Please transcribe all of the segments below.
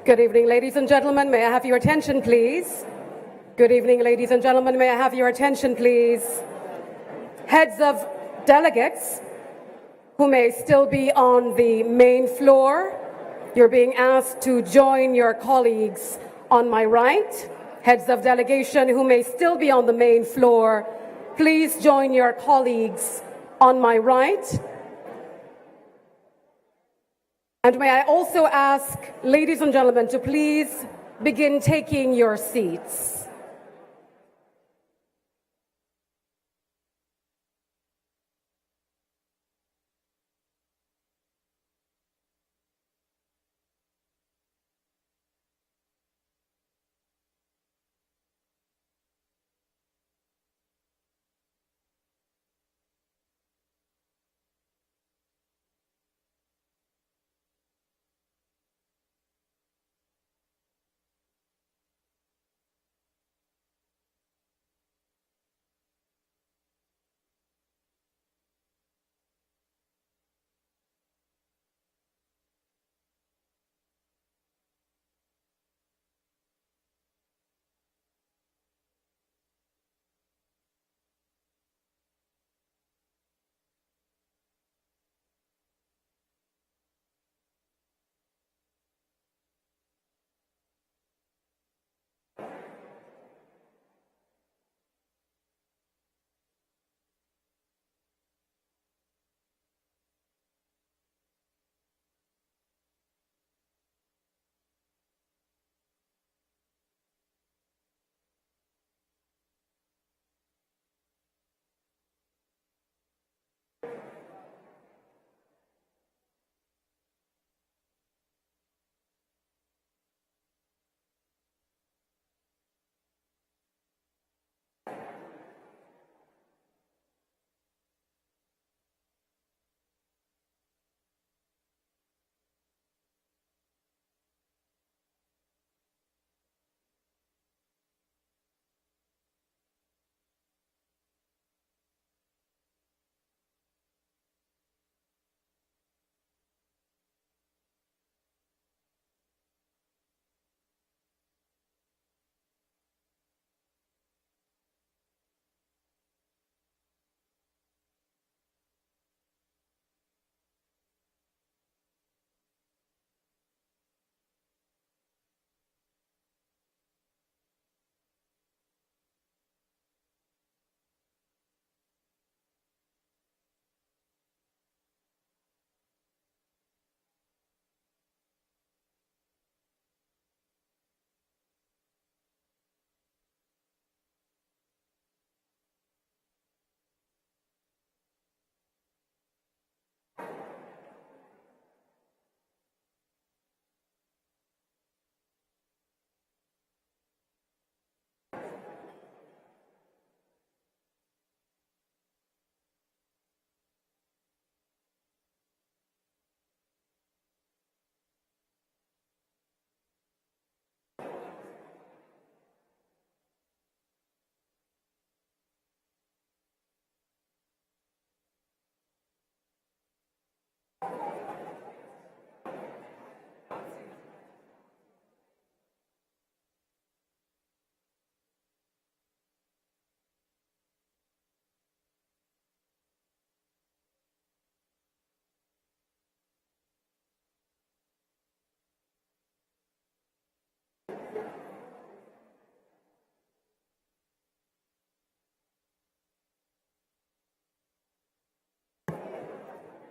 Good evening, ladies and gentlemen. May I have your attention, please? Good evening, ladies and gentlemen. May I have your attention, please? Heads of delegates who may still be on the main floor, you're being asked to join your colleagues on my right. Heads of delegation who may still be on the main floor, please join your colleagues on my right. And may I also ask, ladies and gentlemen, to please begin taking your seats.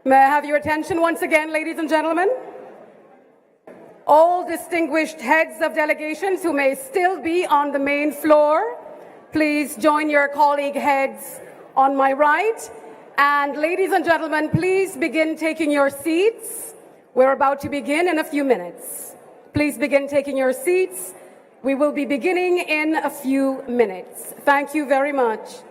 May I have your attention once again, ladies and gentlemen? All distinguished heads of delegations who may still be on the main floor, please join your colleague heads on my right. And ladies and gentlemen, please begin taking your seats. We're about to begin in a few minutes. Please begin taking your seats. We will be beginning in a few minutes. Thank you very much.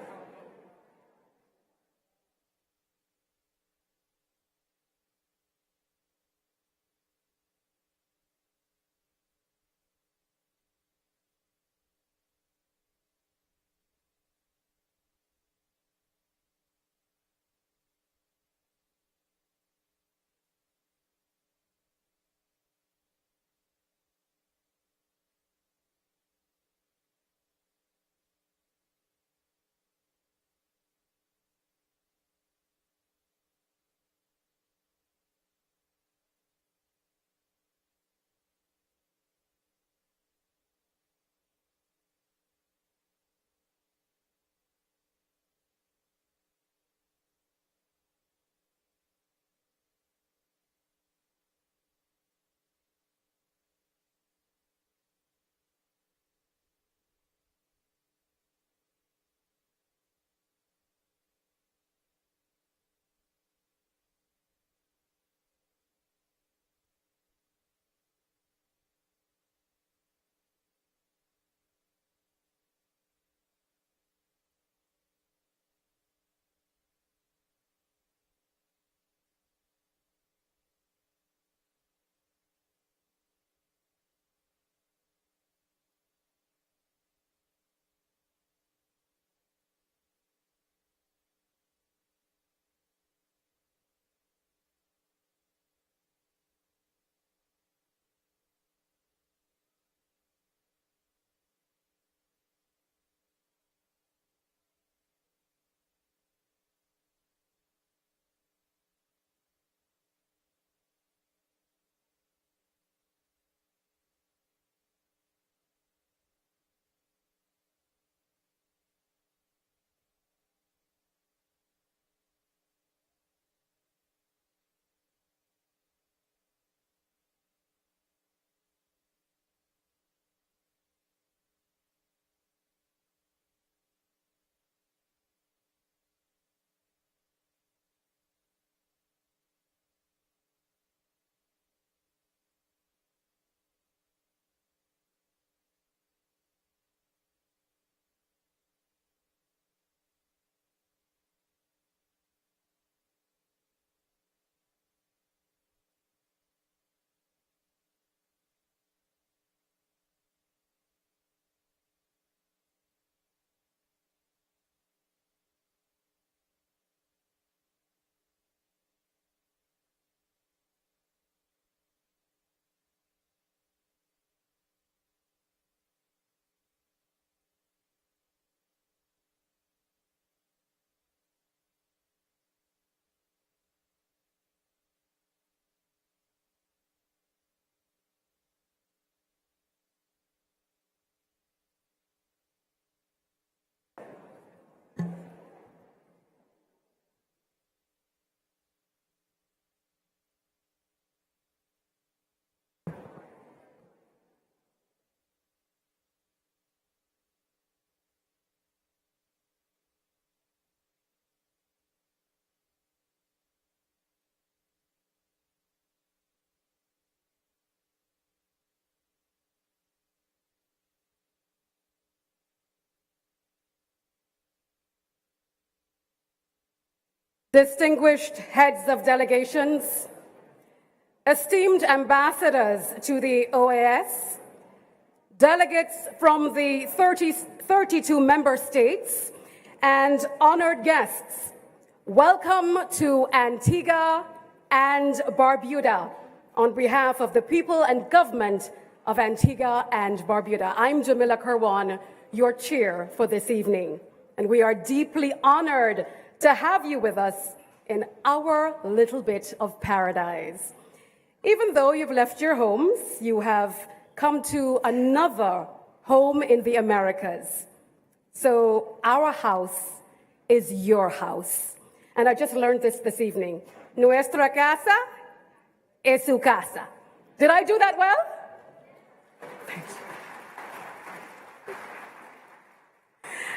distinguished heads of delegations, esteemed ambassadors to the OAS, delegates from the 32 member states, and honored guests, welcome to Antigua and Barbuda on behalf of the people and government of Antigua and Barbuda. I'm Jamila Kirwan, your chair for this evening, and we are deeply honored to have you with us in our little bit of paradise. Even though you've left your homes, you have come to another home in the Americas. So our house is your house. And I just learned this evening. Nuestra casa es su casa. Did I do that well? Thank you.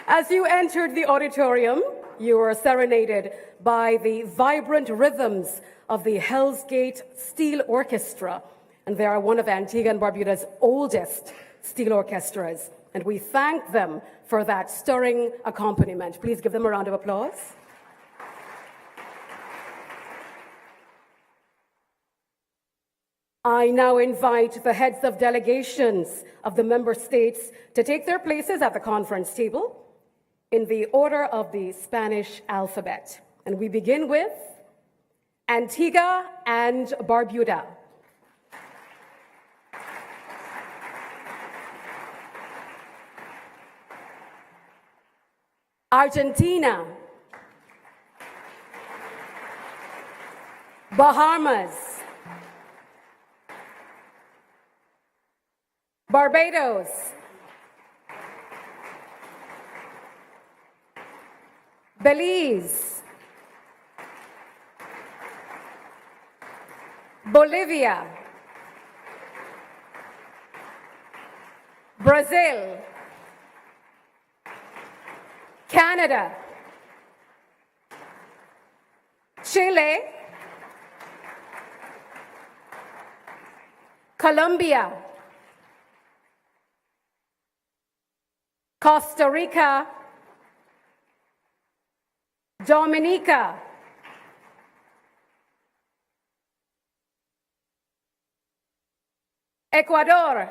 As you entered the auditorium, you were serenaded by the vibrant rhythms of the Hell's Gate Steel Orchestra. And they are one of Antigua and Barbuda's oldest steel orchestras. And we thank them for that stirring accompaniment. Please give them a round of applause. I now invite the heads of delegations of the member states to take their places at the conference table in the order of the Spanish alphabet. And we begin with Antigua and Barbuda. Argentina. Bahamas. Barbados. Belize. Bolivia. Brazil. Canada. Chile. Colombia. Costa Rica. Dominica. Ecuador.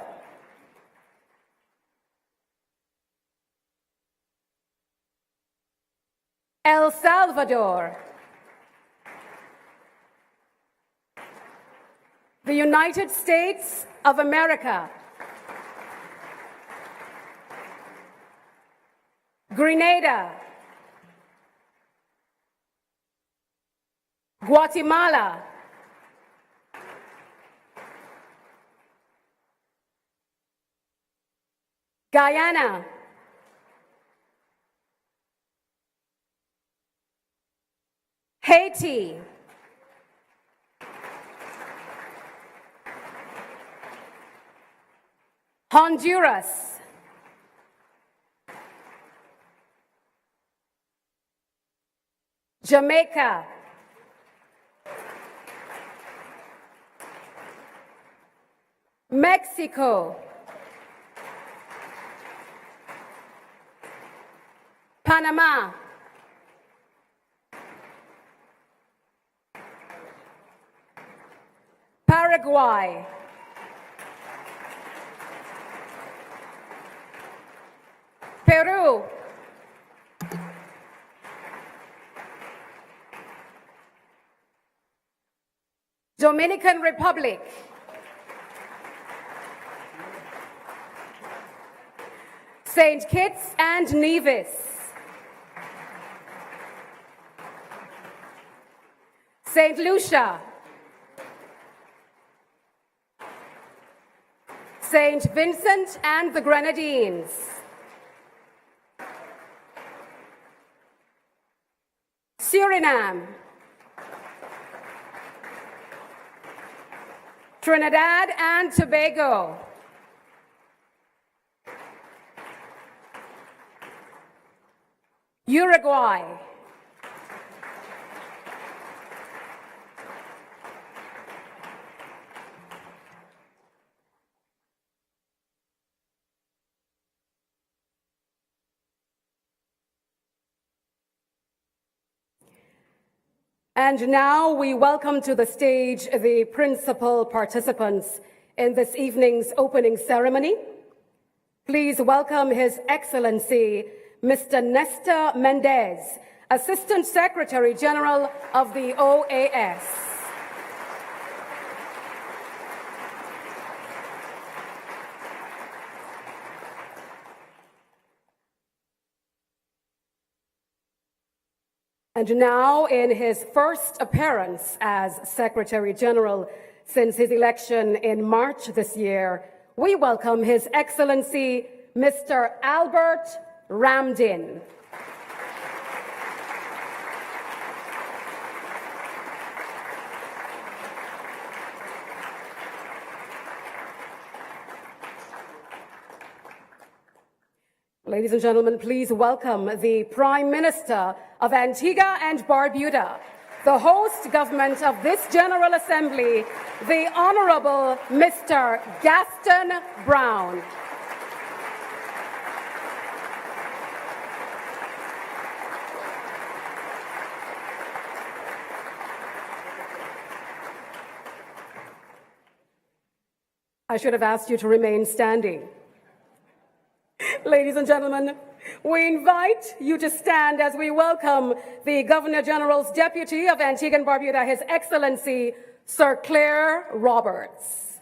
El Salvador. The United States of America. Grenada. Guatemala. Guyana. Haiti. Honduras. Jamaica. Mexico. Panama. Paraguay. Peru. Dominican Republic. St. Kitts and Nevis. St. Lucia. St. Vincent and the Grenadines. Suriname. Trinidad and Tobago. Uruguay. And now we welcome to the stage the principal participants in this evening's opening ceremony. Please welcome His Excellency, Mr. Nestor Mendez, Assistant Secretary General of the OAS. And now, in his first appearance as Secretary General since his election in March this year, we welcome His Excellency, Mr. Albert Ramdin. Ladies and gentlemen, please welcome the Prime Minister of Antigua and Barbuda, the host government of this General Assembly, the Honorable Mr. Gaston Brown. I should have asked you to remain standing. Ladies and gentlemen, we invite you to stand as we welcome the Governor General's Deputy of Antigua and Barbuda, His Excellency, Sir Claire Roberts.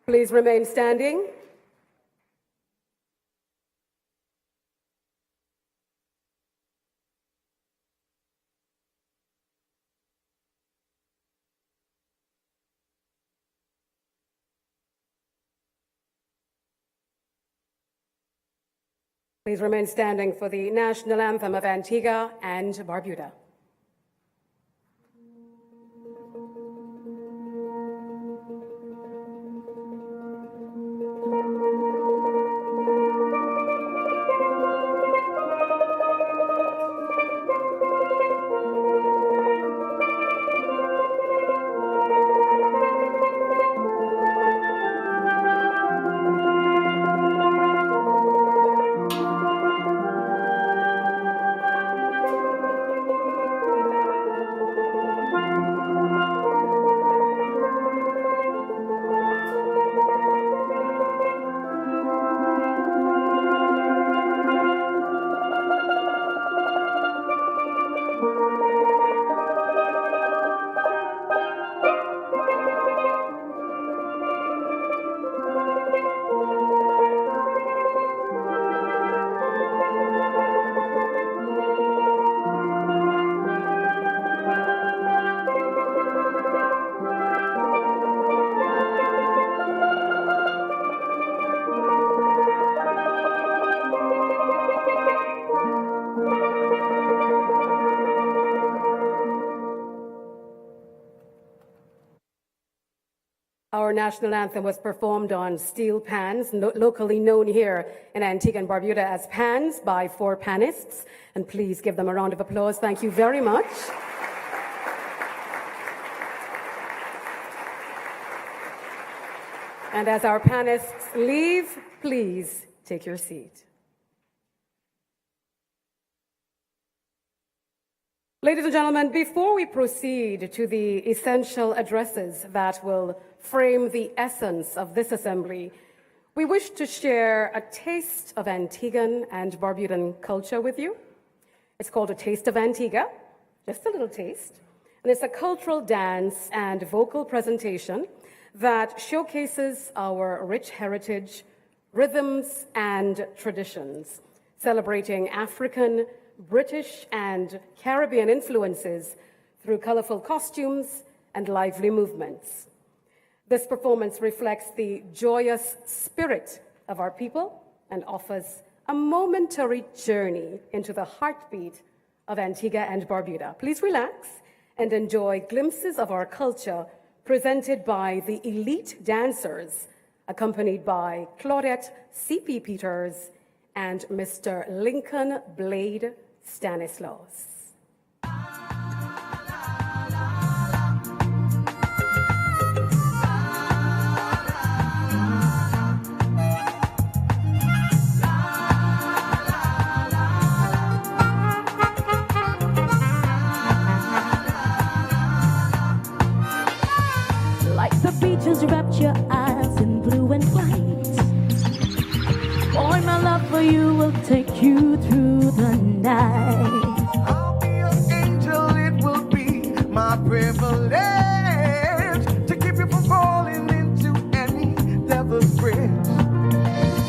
Please remain standing. Please remain standing for the national anthem of Antigua and Barbuda. Our national anthem was performed on steel pans, locally known here in Antigua and Barbuda as pans, by 4 panists. And please give them a round of applause. Thank you very much. And as our panists leave, please take your seat. Ladies and gentlemen, before we proceed to the essential addresses that will frame the essence of this assembly, we wish to share a taste of Antiguan and Barbudan culture with you. It's called A Taste of Antigua, just a little taste. And it's a cultural dance and vocal presentation that showcases our rich heritage, rhythms, and traditions, celebrating African, British, and Caribbean influences through colorful costumes and lively movements. This performance reflects the joyous spirit of our people and offers a momentary journey into the heartbeat of Antigua and Barbuda. Please relax and enjoy glimpses of our culture presented by the elite dancers, accompanied by Claudette C.P. Peters and Mr. Lincoln Blade Stanislaus. those rapture eyes in blue and white. Boy, my love for you will take you through the night. I'll be your angel, it will be my privilege to keep you from falling into any devil's bridge.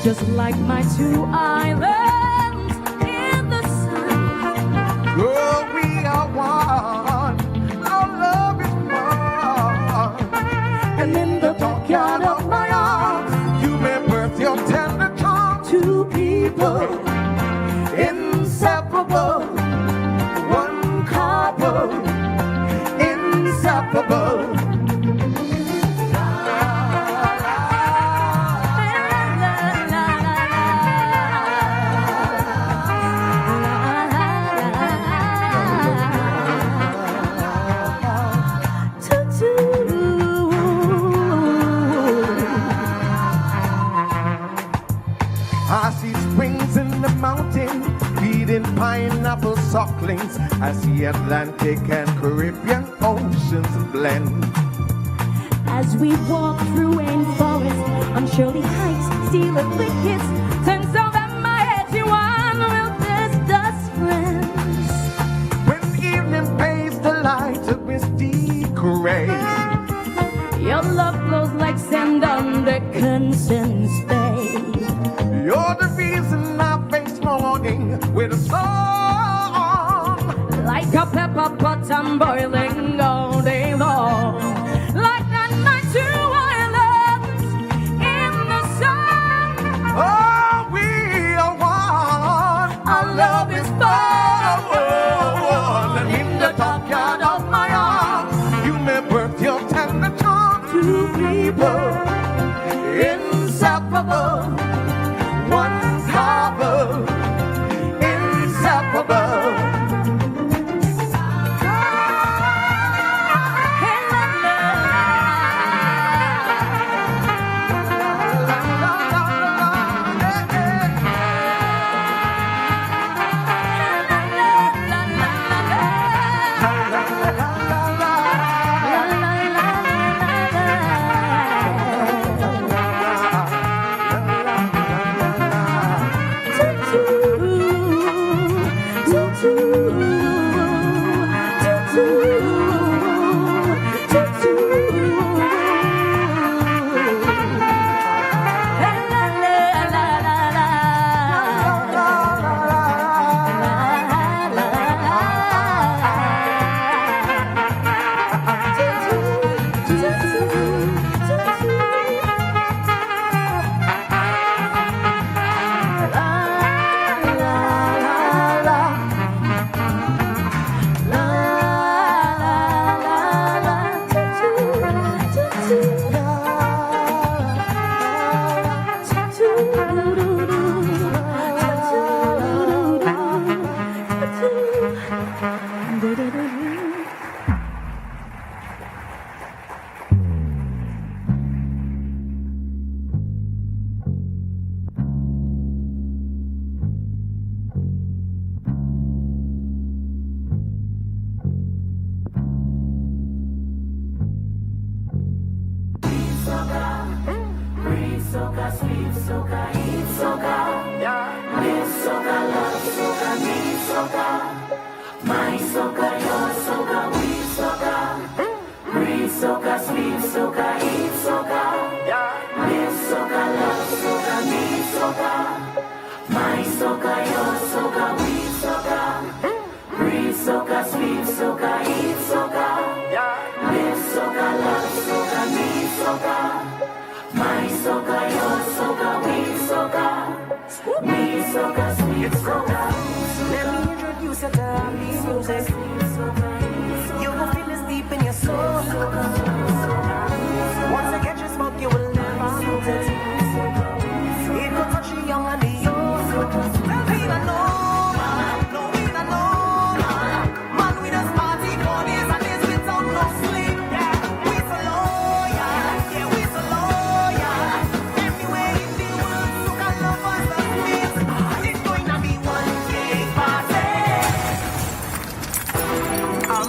Just like my two islands in the sun. Girl, we are one. Our love is one. And in the backyard of my arms, you may birth your tender charm. Two people Inseparable, one couple, inseparable. I see springs in the mountain feeding pineapple sucklings as the Atlantic and Caribbean oceans blend. as we walk through rainforest on Shirley Heights, steal a quick kiss, turn so that my head you on will best us friends. When evening pays the light of misty gray, Your love flows like sand under Consonance Bay. you're the reason I face morning with a song. Like a pepper pot I'm boiling all day long. Like that my two islands in the sun. Oh, we are one. Our love is fun. And in the backyard of my arms, you may birth your tender charm. Two people Inseparable, one couple, inseparable.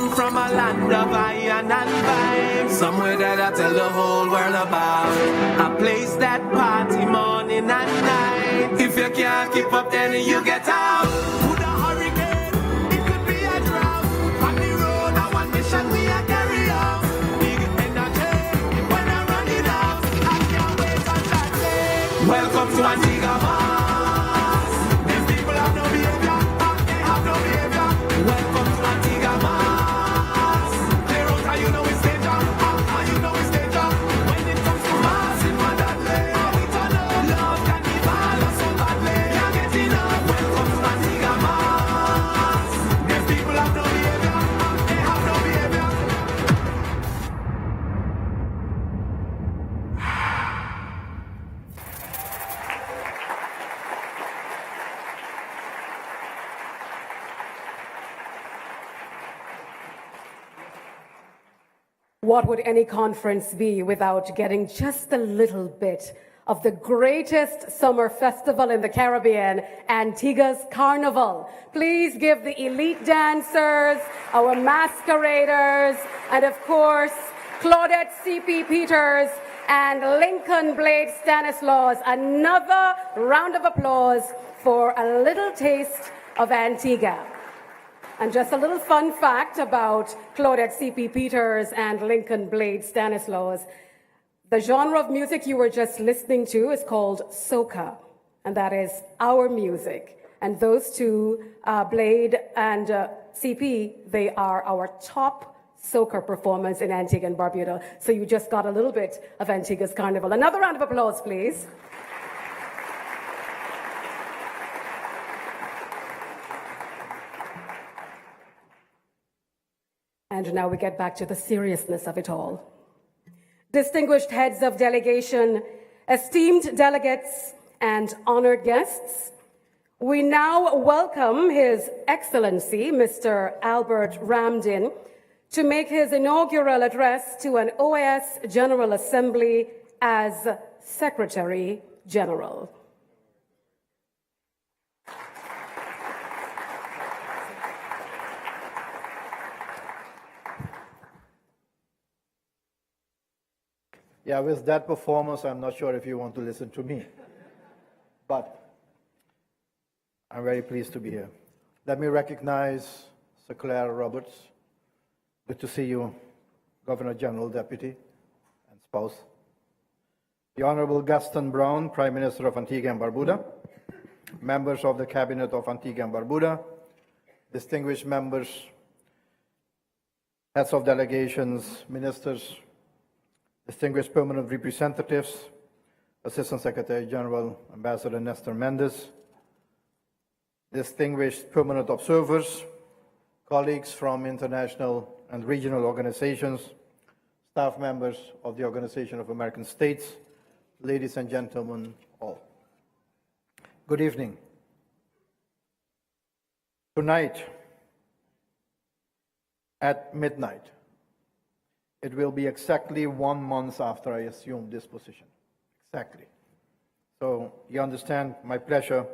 come from a land of iron and vibes, somewhere that I tell the whole world about. A place that party morning and night. If you can't keep up, then you get out. Could a hurricane, it could be a drought. On the road, I want mission we are carry out. Big energy when I'm running out. I can't wait on that day. Welcome to Antigua. These people have no behavior, they have no behavior. Welcome to Antigua. Clear out how you know it's danger, how you know it's danger. When it comes to mass in Madadley, we turn up. Love can be violent so badly. Can't get enough. Welcome to Antigua. These people have no behavior, they have no behavior. What would any conference be without getting just a little bit of the greatest summer festival in the Caribbean, Antigua's Carnival? Please give the elite dancers, our masqueraders, and of course, Claudette C.P. Peters and Lincoln Blade Stanislaus another round of applause for a little taste of Antigua. And just a little fun fact about Claudette C.P. Peters and Lincoln Blade Stanislaus. The genre of music you were just listening to is called soca, and that is our music. And those two, Blade and CP, they are our top soca performers in Antigua and Barbuda. So you just got a little bit of Antigua's Carnival. Another round of applause, please. And now we get back to the seriousness of it all. Distinguished heads of delegation, esteemed delegates, and honored guests, we now welcome His Excellency, Mr. Albert Ramdin, to make his inaugural address to an OAS General Assembly as Secretary General. Yeah, with that performance, I'm not sure if you want to listen to me. But I'm very pleased to be here. Let me recognize Sir Claire Roberts. Good to see you, Governor General Deputy and spouse. The Honorable Gaston Brown, Prime Minister of Antigua and Barbuda. Members of the Cabinet of Antigua and Barbuda. Distinguished members, heads of delegations, ministers, distinguished permanent representatives, Assistant Secretary General Ambassador Nestor Mendes, distinguished permanent observers, colleagues from international and regional organizations, staff members of the Organization of American States, ladies and gentlemen all. Good evening. Tonight, at midnight, it will be exactly 1 month after I assumed this position. Exactly. So you understand my pleasure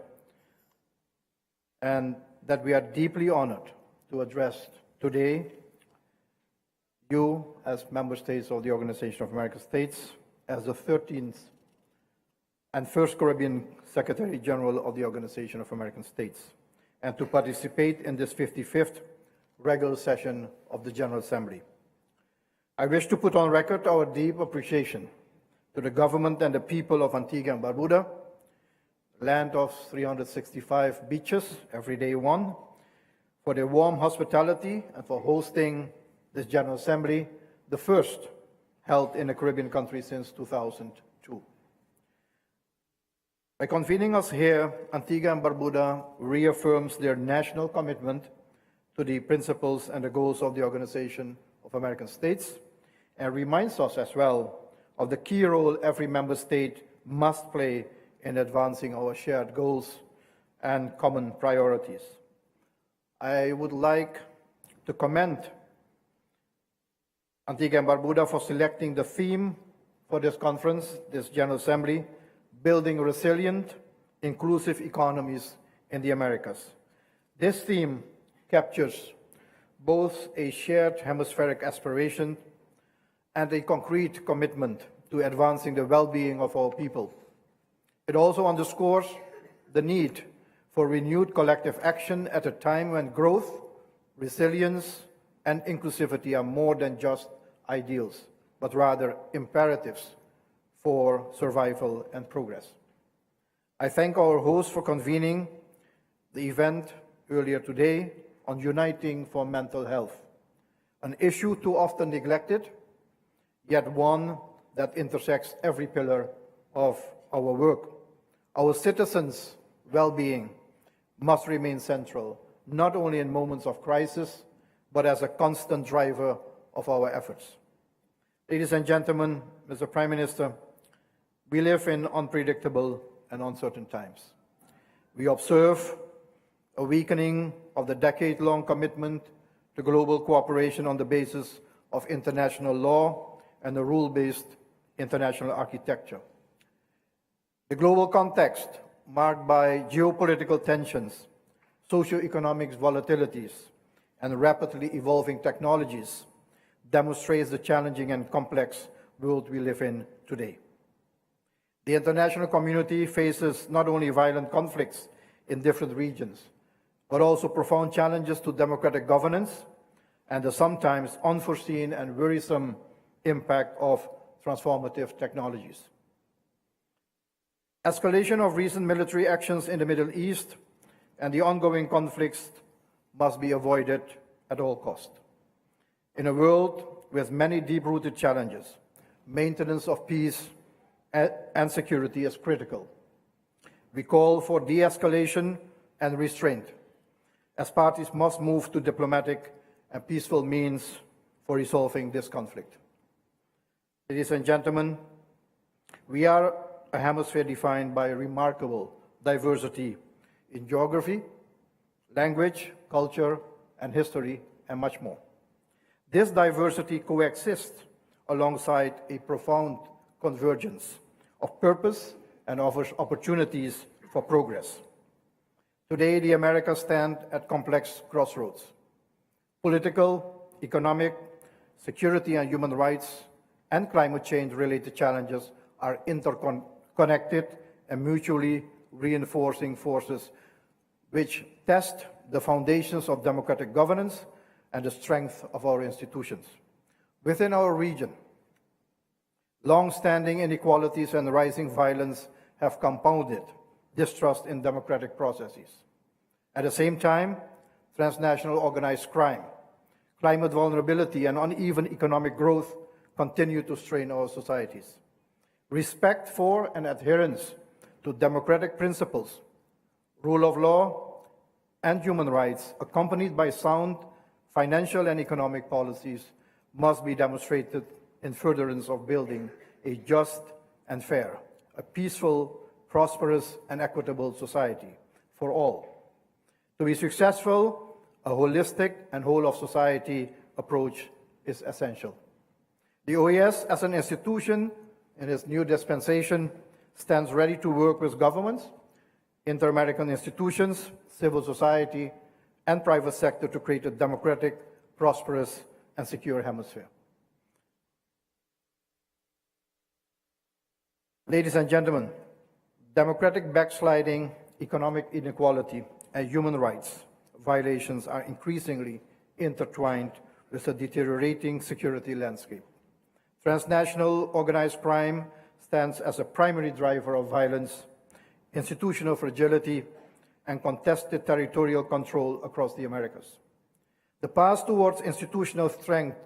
and that we are deeply honored to address today you as member states of the Organization of American States as the 13th and first Caribbean Secretary General of the Organization of American States, and to participate in this 55th regular session of the General Assembly. I wish to put on record our deep appreciation to the government and the people of Antigua and Barbuda, land of 365 beaches, everyday one, for their warm hospitality and for hosting this General Assembly, the first held in a Caribbean country since 2002. By convening us here, Antigua and Barbuda reaffirms their national commitment to the principles and the goals of the Organization of American States, and reminds us as well of the key role every member state must play in advancing our shared goals and common priorities. I would like to commend Antigua and Barbuda for selecting the theme for this conference, this General Assembly, Building Resilient, Inclusive Economies in the Americas. This theme captures both a shared hemispheric aspiration and a concrete commitment to advancing the well-being of our people. It also underscores the need for renewed collective action at a time when growth, resilience, and inclusivity are more than just ideals, but rather imperatives for survival and progress. I thank our host for convening the event earlier today on Uniting for Mental Health, an issue too often neglected, yet one that intersects every pillar of our work. Our citizens' well-being must remain central, not only in moments of crisis, but as a constant driver of our efforts. Ladies and gentlemen, Mr. Prime Minister, we live in unpredictable and uncertain times. We observe a weakening of the decade-long commitment to global cooperation on the basis of international law and a rule-based international architecture. The global context, marked by geopolitical tensions, socioeconomic volatilities, and rapidly evolving technologies, demonstrates the challenging and complex world we live in today. The international community faces not only violent conflicts in different regions, but also profound challenges to democratic governance and the sometimes unforeseen and worrisome impact of transformative technologies. Escalation of recent military actions in the Middle East and the ongoing conflicts must be avoided at all costs. In a world with many deep-rooted challenges, maintenance of peace and security is critical. We call for de-escalation and restraint, as parties must move to diplomatic and peaceful means for resolving this conflict. Ladies and gentlemen, we are a hemisphere defined by remarkable diversity in geography, language, culture, and history, and much more. This diversity coexists alongside a profound convergence of purpose and offers opportunities for progress. Today, the Americas stand at complex crossroads. Political, economic, security and human rights, and climate change-related challenges are interconnected and mutually reinforcing forces which test the foundations of democratic governance and the strength of our institutions. Within our region, long-standing inequalities and rising violence have compounded distrust in democratic processes. At the same time, transnational organized crime, climate vulnerability, and uneven economic growth continue to strain our societies. Respect for and adherence to democratic principles, rule of law, and human rights, accompanied by sound financial and economic policies, must be demonstrated in furtherance of building a just and fair, a peaceful, prosperous, and equitable society for all. To be successful, a holistic and whole-of-society approach is essential. The OAS, as an institution in its new dispensation, stands ready to work with governments, inter-American institutions, civil society, and private sector to create a democratic, prosperous, and secure hemisphere. Ladies and gentlemen, democratic backsliding, economic inequality, and human rights violations are increasingly intertwined with a deteriorating security landscape. Transnational organized crime stands as a primary driver of violence, institutional fragility, and contested territorial control across the Americas. The path towards institutional strength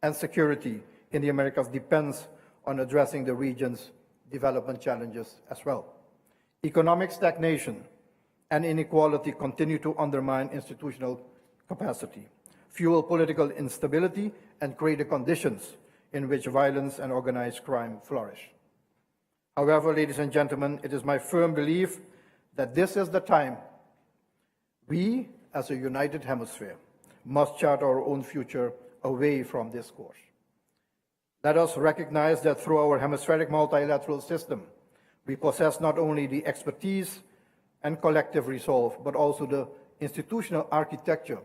and security in the Americas depends on addressing the region's development challenges as well. Economic stagnation and inequality continue to undermine institutional capacity, fuel political instability, and create the conditions in which violence and organized crime flourish. However, ladies and gentlemen, it is my firm belief that this is the time we, as a united hemisphere, must chart our own future away from this course. Let us recognize that through our hemispheric multilateral system, we possess not only the expertise and collective resolve, but also the institutional architecture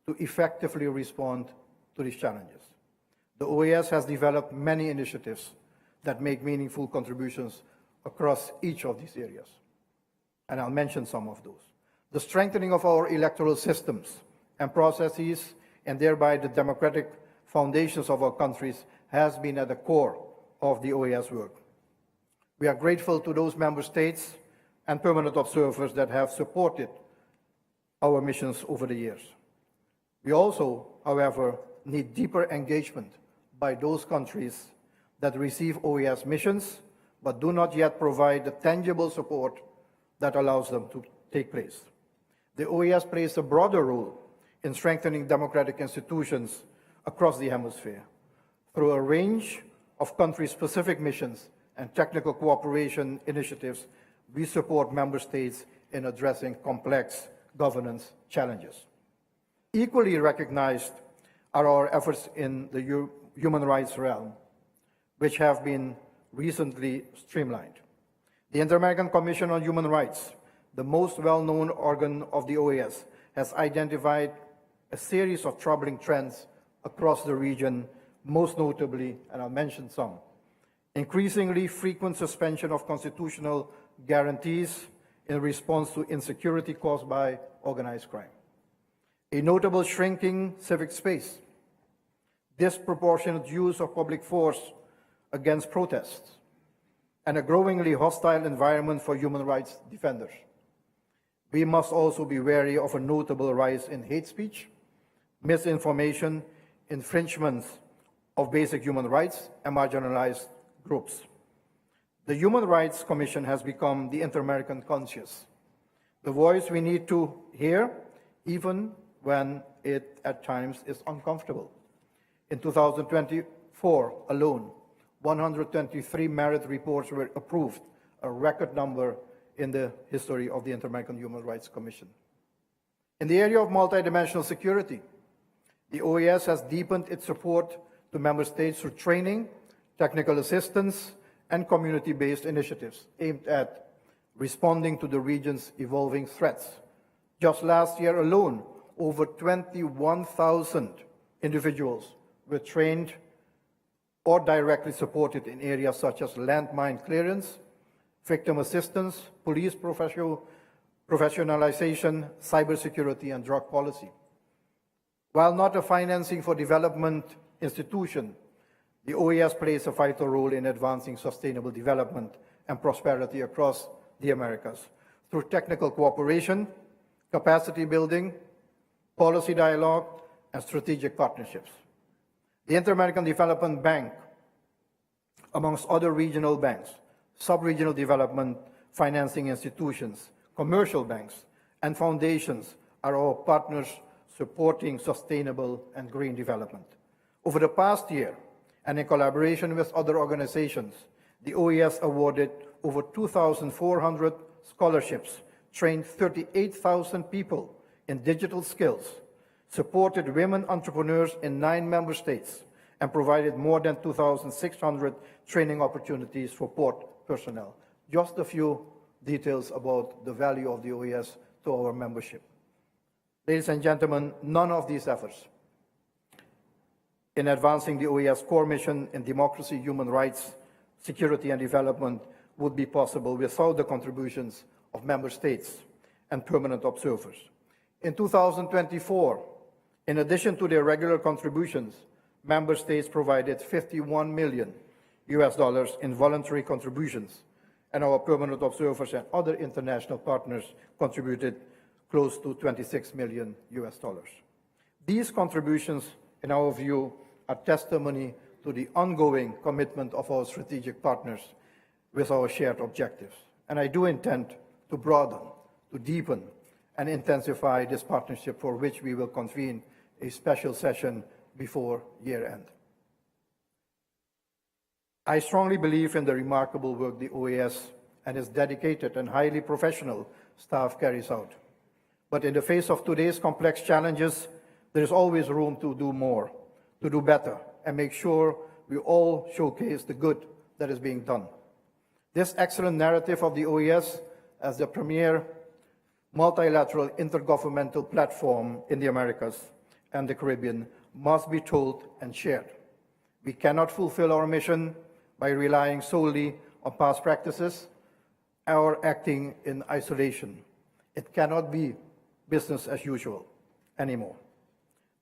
to effectively respond to these challenges. The OAS has developed many initiatives that make meaningful contributions across each of these areas, and I'll mention some of those. The strengthening of our electoral systems and processes, and thereby the democratic foundations of our countries, has been at the core of the OAS work. We are grateful to those member states and permanent observers that have supported our missions over the years. We also, however, need deeper engagement by those countries that receive OAS missions but do not yet provide the tangible support that allows them to take place. The OAS plays a broader role in strengthening democratic institutions across the hemisphere. Through a range of country-specific missions and technical cooperation initiatives, we support member states in addressing complex governance challenges. Equally recognized are our efforts in the human rights realm, which have been recently streamlined. The Inter-American Commission on Human Rights, the most well-known organ of the OAS, has identified a series of troubling trends across the region, most notably, and I'll mention some, increasingly frequent suspension of constitutional guarantees in response to insecurity caused by organized crime, a notable shrinking civic space, disproportionate use of public force against protests, and a growingly hostile environment for human rights defenders. We must also be wary of a notable rise in hate speech, misinformation, infringements of basic human rights, and marginalized groups. The Human Rights Commission has become the Inter-American conscience, the voice we need to hear, even when it at times is uncomfortable. In 2024 alone, 123 merit reports were approved, a record number in the history of the Inter-American Human Rights Commission. In the area of multidimensional security, the OAS has deepened its support to member states through training, technical assistance, and community-based initiatives aimed at responding to the region's evolving threats. Just last year alone, over 21,000 individuals were trained or directly supported in areas such as landmine clearance, victim assistance, police professionalization, cybersecurity, and drug policy. While not a financing for development institution, the OAS plays a vital role in advancing sustainable development and prosperity across the Americas through technical cooperation, capacity building, policy dialogue, and strategic partnerships. The Inter-American Development Bank, amongst other regional banks, sub-regional development financing institutions, commercial banks, and foundations are our partners supporting sustainable and green development. Over the past year, and in collaboration with other organizations, the OAS awarded over 2,400 scholarships, trained 38,000 people in digital skills, supported women entrepreneurs in 9 member states, and provided more than 2,600 training opportunities for port personnel. Just a few details about the value of the OAS to our membership. Ladies and gentlemen, none of these efforts in advancing the OAS core mission in democracy, human rights, security, and development would be possible without the contributions of member states and permanent observers. In 2024, in addition to their regular contributions, member states provided $51 million in voluntary contributions, and our permanent observers and other international partners contributed close to $26 million. These contributions, in our view, are testimony to the ongoing commitment of our strategic partners with our shared objectives. And I do intend to broaden, to deepen, and intensify this partnership, for which we will convene a special session before year-end. I strongly believe in the remarkable work the OAS and its dedicated and highly professional staff carries out. But in the face of today's complex challenges, there is always room to do more, to do better, and make sure we all showcase the good that is being done. This excellent narrative of the OAS as the premier multilateral intergovernmental platform in the Americas and the Caribbean must be told and shared. We cannot fulfill our mission by relying solely on past practices or acting in isolation. It cannot be business as usual anymore.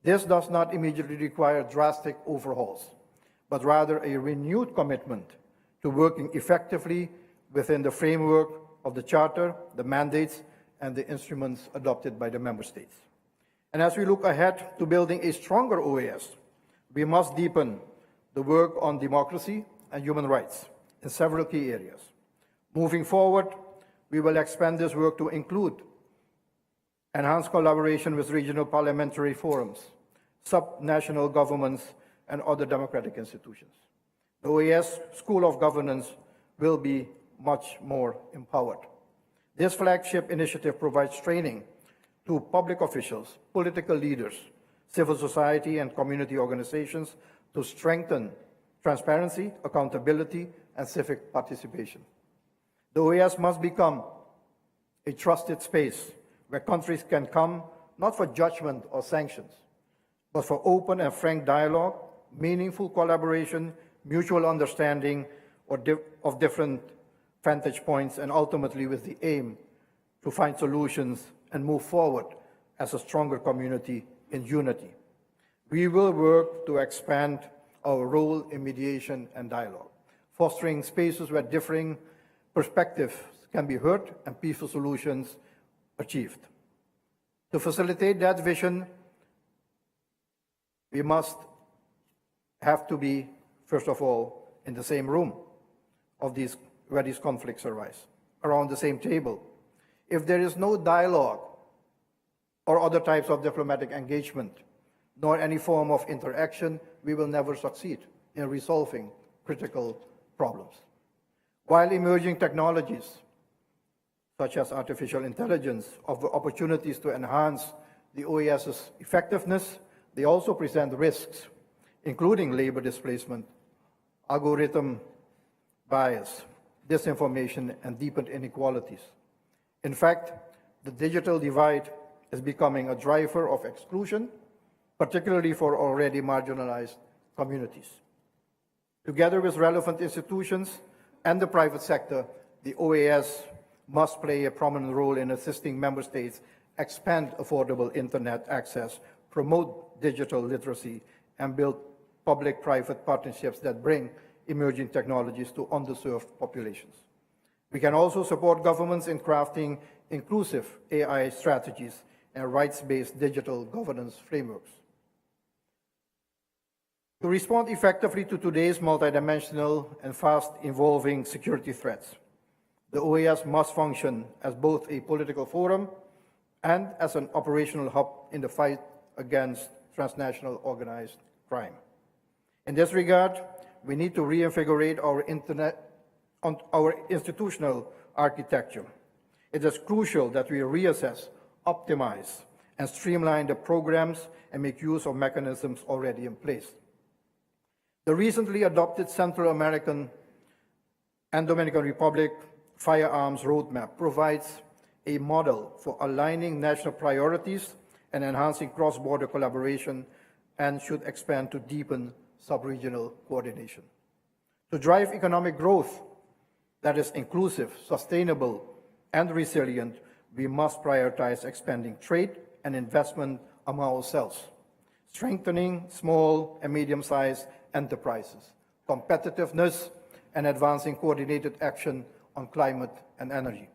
This does not immediately require drastic overhauls, but rather a renewed commitment to working effectively within the framework of the Charter, the mandates, and the instruments adopted by the Member States. And as we look ahead to building a stronger OAS, we must deepen the work on democracy and human rights in several key areas. Moving forward, we will expand this work to include enhanced collaboration with regional parliamentary forums, subnational governments, and other democratic institutions. The OAS School of Governance will be much more empowered. This flagship initiative provides training to public officials, political leaders, civil society, and community organizations to strengthen transparency, accountability, and civic participation. The OAS must become a trusted space where countries can come not for judgment or sanctions, but for open and frank dialogue, meaningful collaboration, mutual understanding of different vantage points, and ultimately with the aim to find solutions and move forward as a stronger community in unity. We will work to expand our role in mediation and dialogue, fostering spaces where differing perspectives can be heard and peaceful solutions achieved. To facilitate that vision, we must have to be, first of all, in the same room where these conflicts arise, around the same table. If there is no dialogue or other types of diplomatic engagement, nor any form of interaction, we will never succeed in resolving critical problems. While emerging technologies, such as artificial intelligence, offer opportunities to enhance the OAS's effectiveness, they also present risks, including labor displacement, algorithm bias, disinformation, and deepened inequalities. In fact, the digital divide is becoming a driver of exclusion, particularly for already marginalized communities. Together with relevant institutions and the private sector, the OAS must play a prominent role in assisting member states expand affordable internet access, promote digital literacy, and build public-private partnerships that bring emerging technologies to underserved populations. We can also support governments in crafting inclusive AI strategies and rights-based digital governance frameworks. To respond effectively to today's multidimensional and fast-evolving security threats, the OAS must function as both a political forum and as an operational hub in the fight against transnational organized crime. In this regard, we need to reinvigorate our institutional architecture. It is crucial that we reassess, optimize, and streamline the programs and make use of mechanisms already in place. The recently adopted Central American and Dominican Republic Firearms Roadmap provides a model for aligning national priorities and enhancing cross-border collaboration, and should expand to deepen sub-regional coordination. To drive economic growth that is inclusive, sustainable, and resilient, we must prioritize expanding trade and investment among ourselves, strengthening small and medium-sized enterprises, competitiveness, and advancing coordinated action on climate and energy.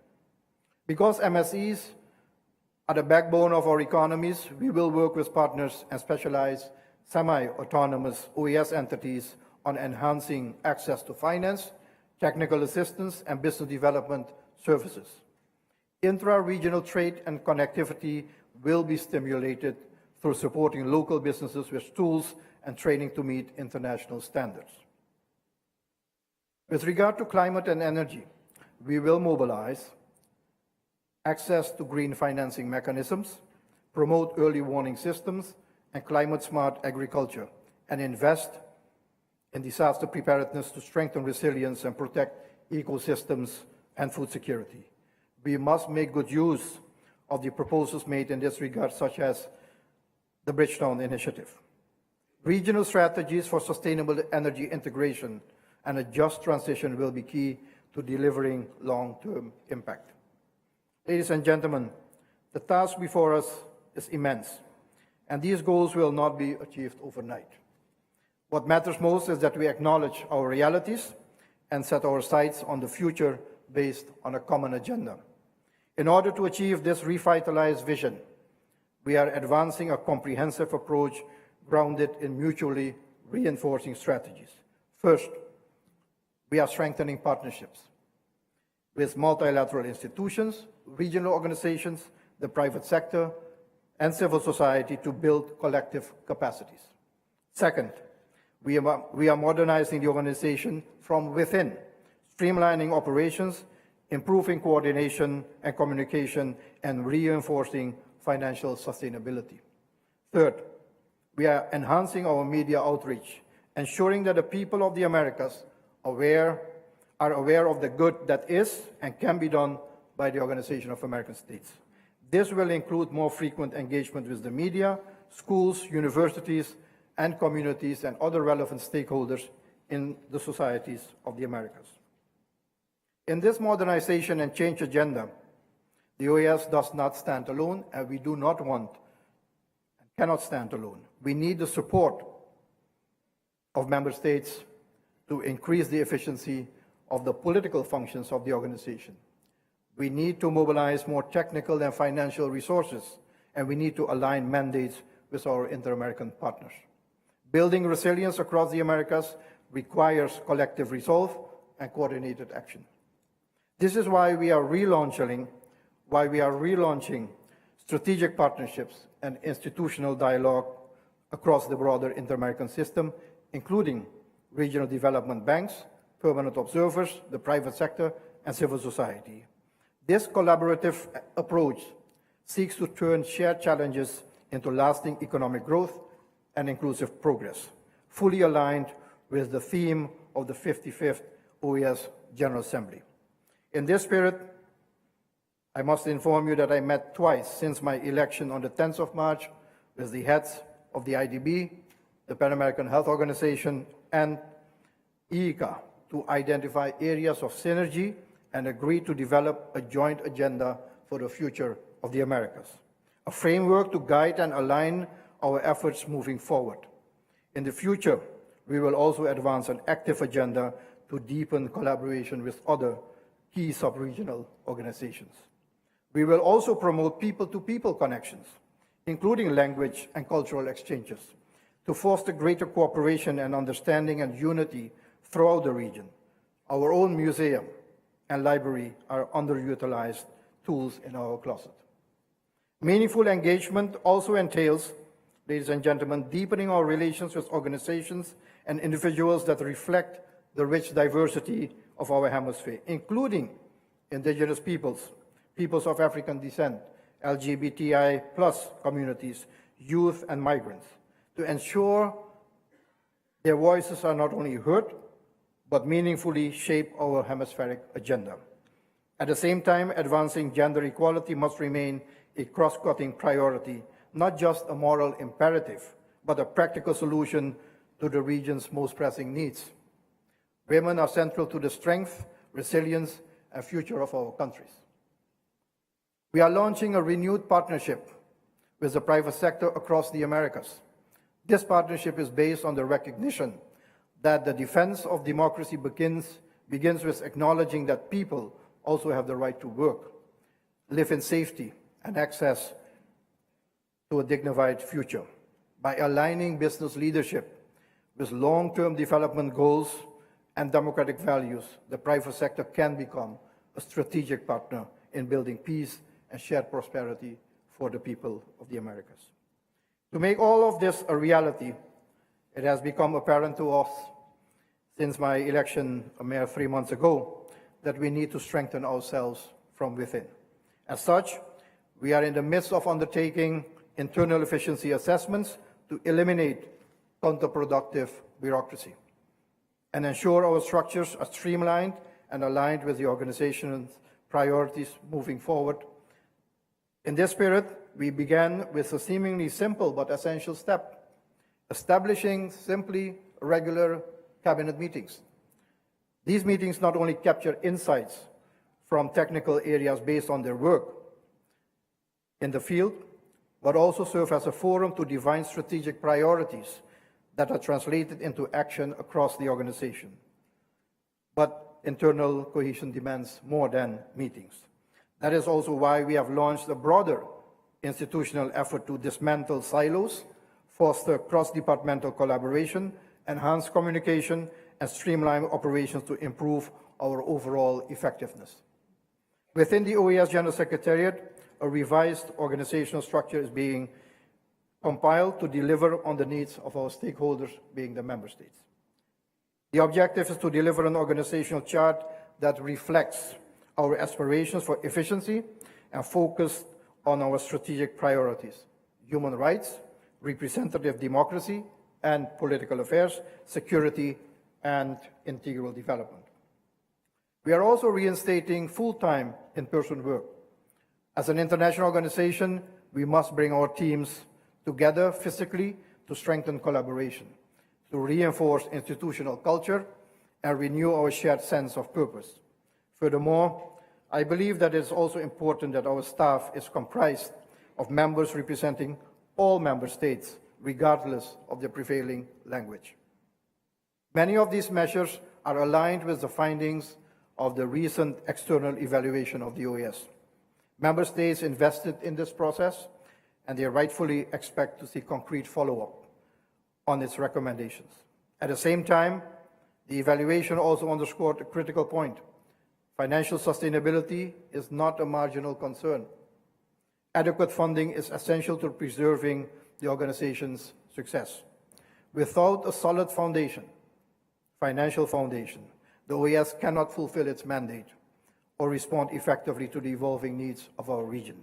Because MSEs are the backbone of our economies, we will work with partners and specialized semi-autonomous OAS entities on enhancing access to finance, technical assistance, and business development services. Intra-regional trade and connectivity will be stimulated through supporting local businesses with tools and training to meet international standards. With regard to climate and energy, we will mobilize access to green financing mechanisms, promote early warning systems and climate-smart agriculture, and invest in disaster preparedness to strengthen resilience and protect ecosystems and food security. We must make good use of the proposals made in this regard, such as the Bridgetown Initiative. Regional strategies for sustainable energy integration and a just transition will be key to delivering long-term impact. Ladies and gentlemen, the task before us is immense, and these goals will not be achieved overnight. What matters most is that we acknowledge our realities and set our sights on the future based on a common agenda. In order to achieve this revitalized vision, we are advancing a comprehensive approach grounded in mutually reinforcing strategies. First, we are strengthening partnerships with multilateral institutions, regional organizations, the private sector, and civil society to build collective capacities. Second, we are modernizing the organization from within, streamlining operations, improving coordination and communication, and reinforcing financial sustainability. Third, we are enhancing our media outreach, ensuring that the people of the Americas are aware of the good that is and can be done by the Organization of American States. This will include more frequent engagement with the media, schools, universities, and communities and other relevant stakeholders in the societies of the Americas. In this modernization and change agenda, the OAS does not stand alone, and we do not want and cannot stand alone. We need the support of member states to increase the efficiency of the political functions of the organization. We need to mobilize more technical and financial resources, and we need to align mandates with our inter-American partners. Building resilience across the Americas requires collective resolve and coordinated action. This is why we are relaunching strategic partnerships and institutional dialogue across the broader inter-American system, including regional development banks, permanent observers, the private sector, and civil society. This collaborative approach seeks to turn shared challenges into lasting economic growth and inclusive progress, fully aligned with the theme of the 55th OAS General Assembly. In this spirit, I must inform you that I met twice since my election on the 10th of March with the heads of the IDB, the Pan American Health Organization, and IICA to identify areas of synergy and agree to develop a joint agenda for the future of the Americas, a framework to guide and align our efforts moving forward. In the future, we will also advance an active agenda to deepen collaboration with other key sub-regional organizations. We will also promote people-to-people connections, including language and cultural exchanges, to foster greater cooperation and understanding and unity throughout the region. Our own museum and library are underutilized tools in our closet. Meaningful engagement also entails, ladies and gentlemen, deepening our relations with organizations and individuals that reflect the rich diversity of our hemisphere, including indigenous peoples, peoples of African descent, LGBTI+ communities, youth, and migrants, to ensure their voices are not only heard, but meaningfully shape our hemispheric agenda. At the same time, advancing gender equality must remain a cross-cutting priority, not just a moral imperative, but a practical solution to the region's most pressing needs. Women are central to the strength, resilience, and future of our countries. We are launching a renewed partnership with the private sector across the Americas. This partnership is based on the recognition that the defense of democracy begins with acknowledging that people also have the right to work, live in safety, and access to a dignified future. By aligning business leadership with long-term development goals and democratic values, the private sector can become a strategic partner in building peace and shared prosperity for the people of the Americas. To make all of this a reality, it has become apparent to us since my election a mere 3 months ago that we need to strengthen ourselves from within. As such, we are in the midst of undertaking internal efficiency assessments to eliminate counterproductive bureaucracy and ensure our structures are streamlined and aligned with the organization's priorities moving forward. In this spirit, we began with a seemingly simple but essential step, establishing simply regular cabinet meetings. These meetings not only capture insights from technical areas based on their work in the field, but also serve as a forum to define strategic priorities that are translated into action across the organization. But internal cohesion demands more than meetings. That is also why we have launched a broader institutional effort to dismantle silos, foster cross-departmental collaboration, enhance communication, and streamline operations to improve our overall effectiveness. Within the OAS General Secretariat, a revised organizational structure is being compiled to deliver on the needs of our stakeholders, being the member states. The objective is to deliver an organizational chart that reflects our aspirations for efficiency and focus on our strategic priorities: human rights, representative democracy and political affairs, security, and integral development. We are also reinstating full-time in-person work. As an international organization, we must bring our teams together physically to strengthen collaboration, to reinforce institutional culture, and renew our shared sense of purpose. Furthermore, I believe that it is also important that our staff is comprised of members representing all member states, regardless of the prevailing language. Many of these measures are aligned with the findings of the recent external evaluation of the OAS. Member states invested in this process, and they rightfully expect to see concrete follow-up on its recommendations. At the same time, the evaluation also underscored a critical point. Financial sustainability is not a marginal concern. Adequate funding is essential to preserving the organization's success. Without a solid foundation, financial foundation, the OAS cannot fulfill its mandate or respond effectively to the evolving needs of our region.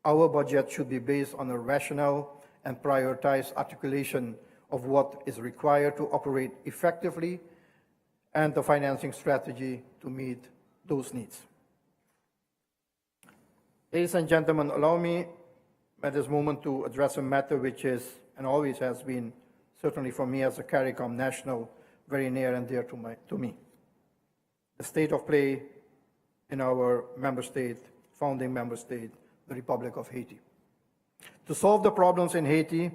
Our budget should be based on a rational and prioritized articulation of what is required to operate effectively and the financing strategy to meet those needs. Ladies and gentlemen, allow me at this moment to address a matter which is and always has been, certainly for me as a CARICOM national, very near and dear to me. The state of play in our member state, founding member state, the Republic of Haiti. To solve the problems in Haiti,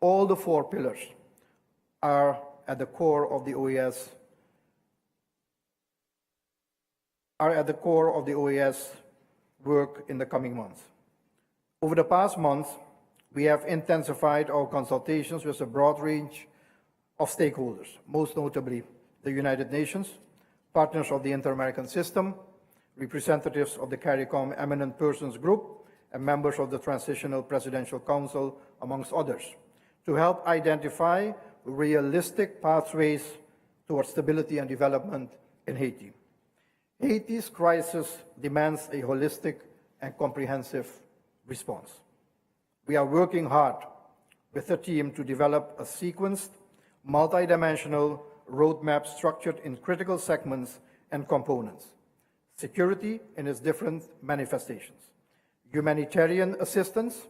all the four pillars are at the core of the OAS work in the coming months. Over the past months, we have intensified our consultations with a broad range of stakeholders, most notably the United Nations, partners of the Inter-American System, representatives of the CARICOM Eminent Persons Group, and members of the Transitional Presidential Council, amongst others, to help identify realistic pathways towards stability and development in Haiti. Haiti's crisis demands a holistic and comprehensive response. We are working hard with the team to develop a sequenced, multidimensional roadmap structured in critical segments and components: security in its different manifestations, humanitarian assistance,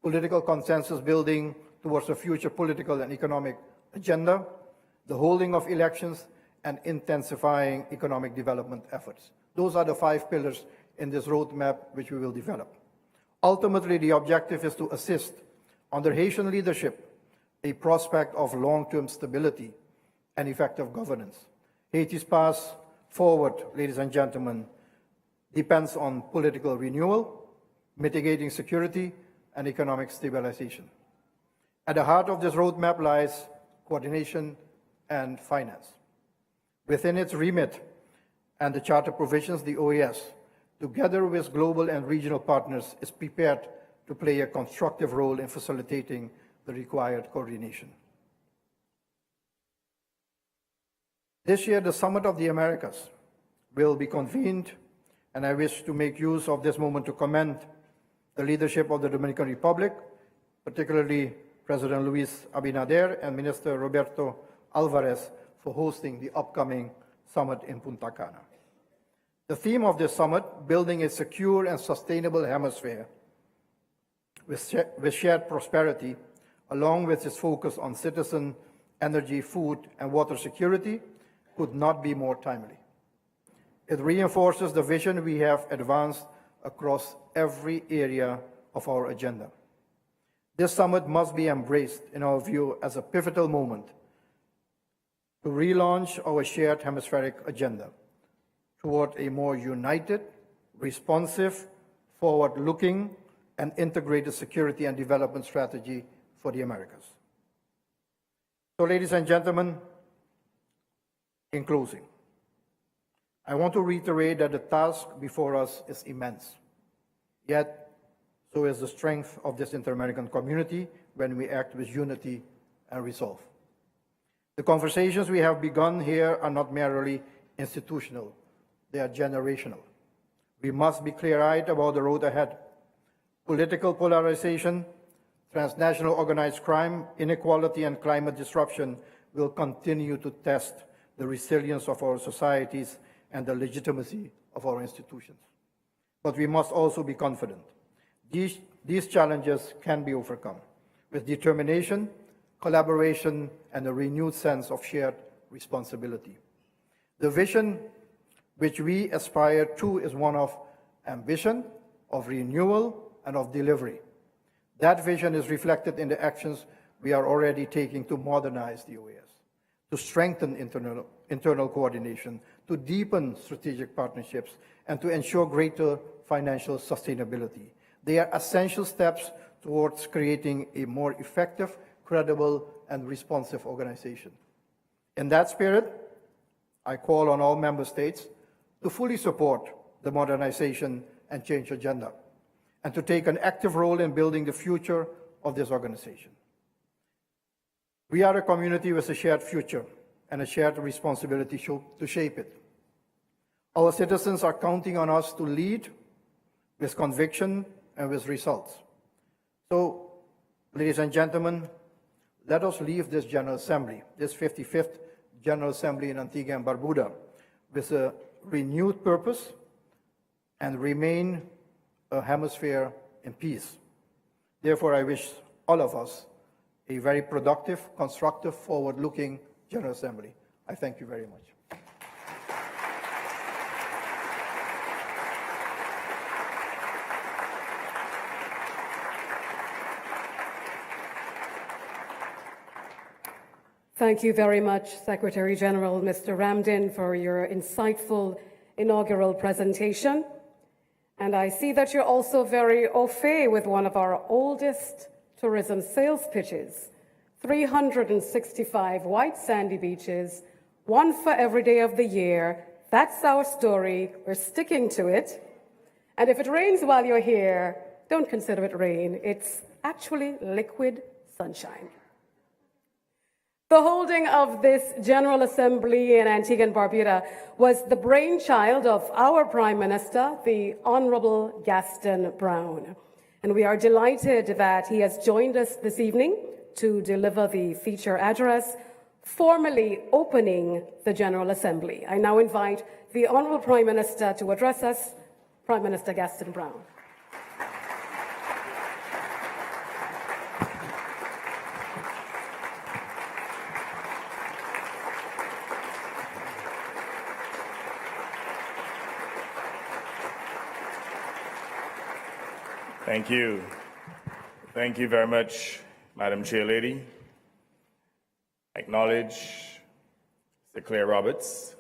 political consensus building towards a future political and economic agenda, the holding of elections, and intensifying economic development efforts. Those are the 5 pillars in this roadmap which we will develop. Ultimately, the objective is to assist, under Haitian leadership, a prospect of long-term stability and effective governance. Haiti's path forward, ladies and gentlemen, depends on political renewal, mitigating security, and economic stabilization. At the heart of this roadmap lies coordination and finance. Within its remit and the Charter provisions, the OAS, together with global and regional partners, is prepared to play a constructive role in facilitating the required coordination. This year, the Summit of the Americas will be convened, and I wish to make use of this moment to commend the leadership of the Dominican Republic, particularly President Luis Abinader and Minister Roberto Alvarez, for hosting the upcoming summit in Punta Cana. The theme of this summit, Building a Secure and Sustainable Hemisphere, with shared prosperity, along with its focus on citizen, energy, food, and water security, could not be more timely. It reinforces the vision we have advanced across every area of our agenda. This summit must be embraced, in our view, as a pivotal moment to relaunch our shared hemispheric agenda toward a more united, responsive, forward-looking, and integrated security and development strategy for the Americas. So, ladies and gentlemen, in closing, I want to reiterate that the task before us is immense. Yet, so is the strength of this inter-American community when we act with unity and resolve. The conversations we have begun here are not merely institutional, they are generational. We must be clear-eyed about the road ahead. Political polarization, transnational organized crime, inequality, and climate disruption will continue to test the resilience of our societies and the legitimacy of our institutions. But we must also be confident. These challenges can be overcome with determination, collaboration, and a renewed sense of shared responsibility. The vision which we aspire to is one of ambition, of renewal, and of delivery. That vision is reflected in the actions we are already taking to modernize the OAS, to strengthen internal coordination, to deepen strategic partnerships, and to ensure greater financial sustainability. They are essential steps towards creating a more effective, credible, and responsive organization. In that spirit, I call on all member states to fully support the modernization and change agenda, and to take an active role in building the future of this organization. We are a community with a shared future and a shared responsibility to shape it. Our citizens are counting on us to lead with conviction and with results. So, ladies and gentlemen, let us leave this General Assembly, this 55th General Assembly in Antigua and Barbuda, with a renewed purpose and remain a hemisphere in peace. Therefore, I wish all of us a very productive, constructive, forward-looking General Assembly. I thank you very much. Thank you very much, Secretary General Mr. Ramdin, for your insightful inaugural presentation. And I see that you're also very au fait with one of our oldest tourism sales pitches. 365 white sandy beaches, one for every day of the year. That's our story. We're sticking to it. And if it rains while you're here, don't consider it rain. It's actually liquid sunshine. The holding of this General Assembly in Antigua and Barbuda was the brainchild of our Prime Minister, the Honorable Gaston Brown. And we are delighted that he has joined us this evening to deliver the feature address, formally opening the General Assembly. I now invite the Honorable Prime Minister to address us, Prime Minister Gaston Brown. Thank you. Thank you very much, Madam Chair Lady. I acknowledge Sir Claire Roberts,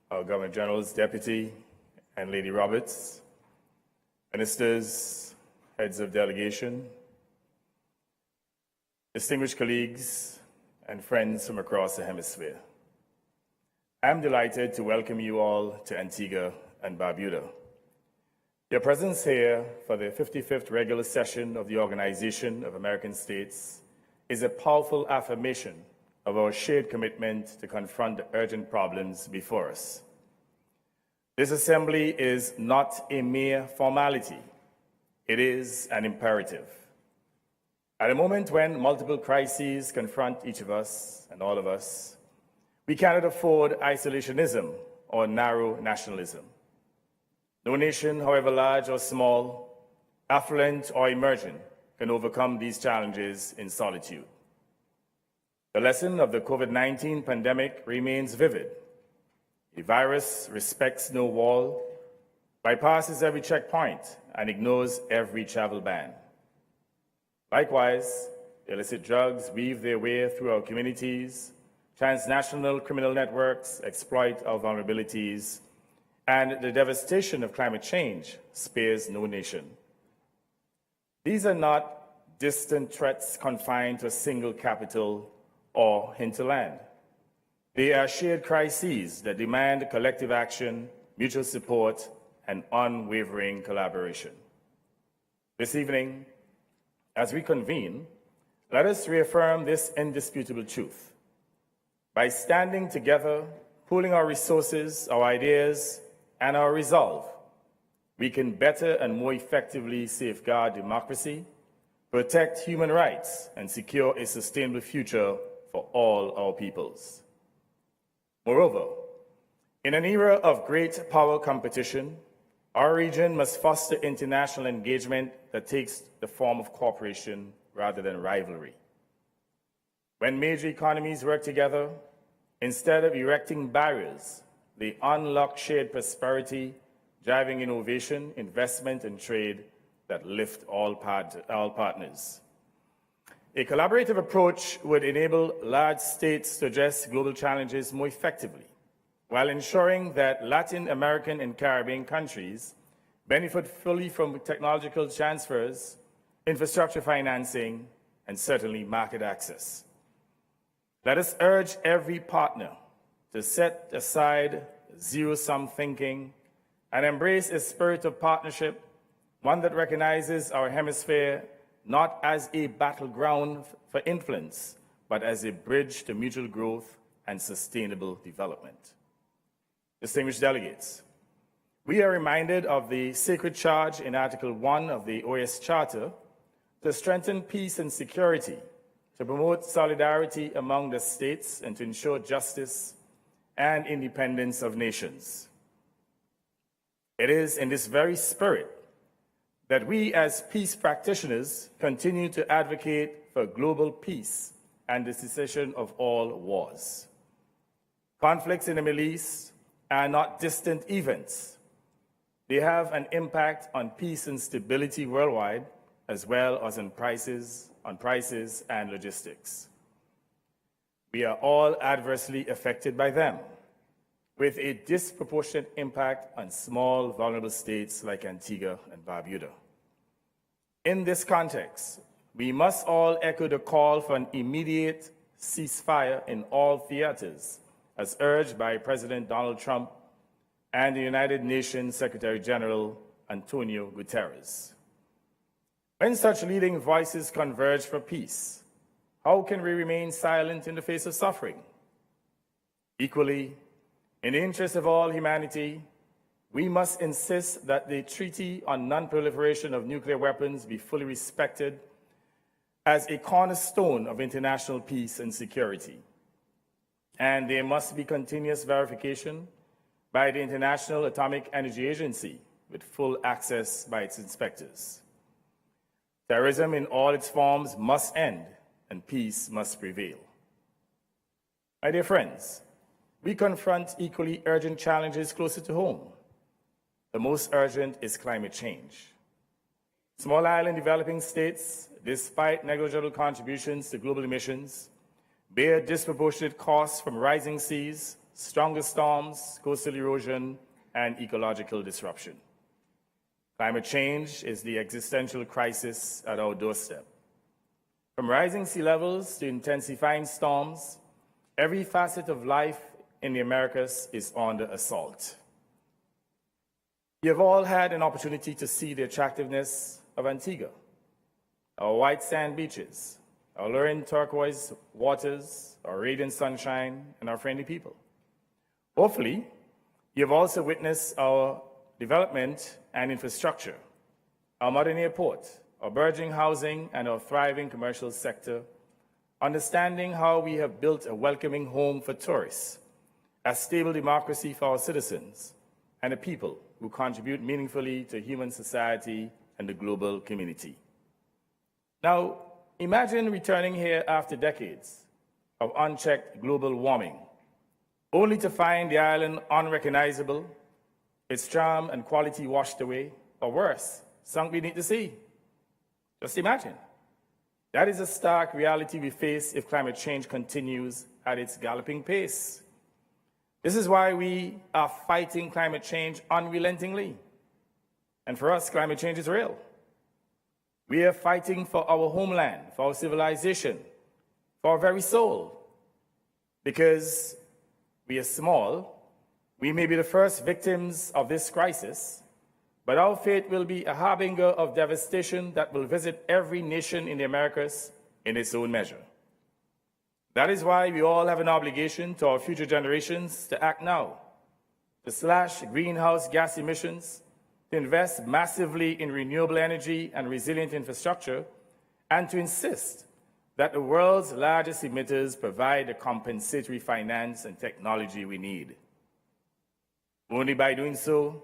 our Governor General's Deputy, and Lady Roberts, ministers, heads of delegation, distinguished colleagues, and friends from across the hemisphere. I'm delighted to welcome you all to Antigua and Barbuda. Your presence here for the 55th regular session of the Organization of American States is a powerful affirmation of our shared commitment to confront the urgent problems before us. This assembly is not a mere formality. It is an imperative. At a moment when multiple crises confront each of us and all of us, we cannot afford isolationism or narrow nationalism. No nation, however large or small, affluent or emerging, can overcome these challenges in solitude. The lesson of the COVID-19 pandemic remains vivid. The virus respects no wall, bypasses every checkpoint, and ignores every travel ban. Likewise, illicit drugs weave their way through our communities, transnational criminal networks exploit our vulnerabilities, and the devastation of climate change spares no nation. These are not distant threats confined to a single capital or hinterland. They are shared crises that demand collective action, mutual support, and unwavering collaboration. This evening, as we convene, let us reaffirm this indisputable truth. By standing together, pooling our resources, our ideas, and our resolve, we can better and more effectively safeguard democracy, protect human rights, and secure a sustainable future for all our peoples. Moreover, in an era of great power competition, our region must foster international engagement that takes the form of cooperation rather than rivalry. When major economies work together, instead of erecting barriers, they unlock shared prosperity, driving innovation, investment, and trade that lift all partners. A collaborative approach would enable large states to address global challenges more effectively, while ensuring that Latin American and Caribbean countries benefit fully from technological transfers, infrastructure financing, and certainly market access. Let us urge every partner to set aside zero-sum thinking and embrace a spirit of partnership, one that recognizes our hemisphere not as a battleground for influence, but as a bridge to mutual growth and sustainable development. Distinguished delegates, we are reminded of the sacred charge in Article 1 of the OAS Charter to strengthen peace and security, to promote solidarity among the states, and to ensure justice and independence of nations. It is in this very spirit that we as peace practitioners continue to advocate for global peace and the cessation of all wars. Conflicts in the Middle East are not distant events. They have an impact on peace and stability worldwide, as well as on prices and logistics. We are all adversely affected by them, with a disproportionate impact on small, vulnerable states like Antigua and Barbuda. In this context, we must all echo the call for an immediate ceasefire in all theaters, as urged by President Donald Trump and the United Nations Secretary General Antonio Guterres. When such leading voices converge for peace, how can we remain silent in the face of suffering? Equally, in the interest of all humanity, we must insist that the Treaty on Non-Proliferation of Nuclear Weapons be fully respected as a cornerstone of international peace and security. And there must be continuous verification by the International Atomic Energy Agency with full access by its inspectors. Terrorism in all its forms must end and peace must prevail. My dear friends, we confront equally urgent challenges closer to home. The most urgent is climate change. Small island developing states, despite negligible contributions to global emissions, bear disproportionate costs from rising seas, stronger storms, coastal erosion, and ecological disruption. Climate change is the existential crisis at our doorstep. From rising sea levels to intensifying storms, every facet of life in the Americas is under assault. You have all had an opportunity to see the attractiveness of Antigua, our white sand beaches, our alluring turquoise waters, our radiant sunshine, and our friendly people. Hopefully, you have also witnessed our development and infrastructure, our modern airport, our burgeoning housing, and our thriving commercial sector, understanding how we have built a welcoming home for tourists, a stable democracy for our citizens, and a people who contribute meaningfully to human society and the global community. Now, imagine returning here after decades of unchecked global warming, only to find the island unrecognizable, its charm and quality washed away, or worse, sunk beneath the sea. Just imagine. That is a stark reality we face if climate change continues at its galloping pace. This is why we are fighting climate change unrelentingly. And for us, climate change is real. We are fighting for our homeland, for our civilization, for our very soul. Because we are small, we may be the first victims of this crisis, but our fate will be a harbinger of devastation that will visit every nation in the Americas in its own measure. That is why we all have an obligation to our future generations to act now, to slash greenhouse gas emissions, to invest massively in renewable energy and resilient infrastructure, and to insist that the world's largest emitters provide the compensatory finance and technology we need. Only by doing so,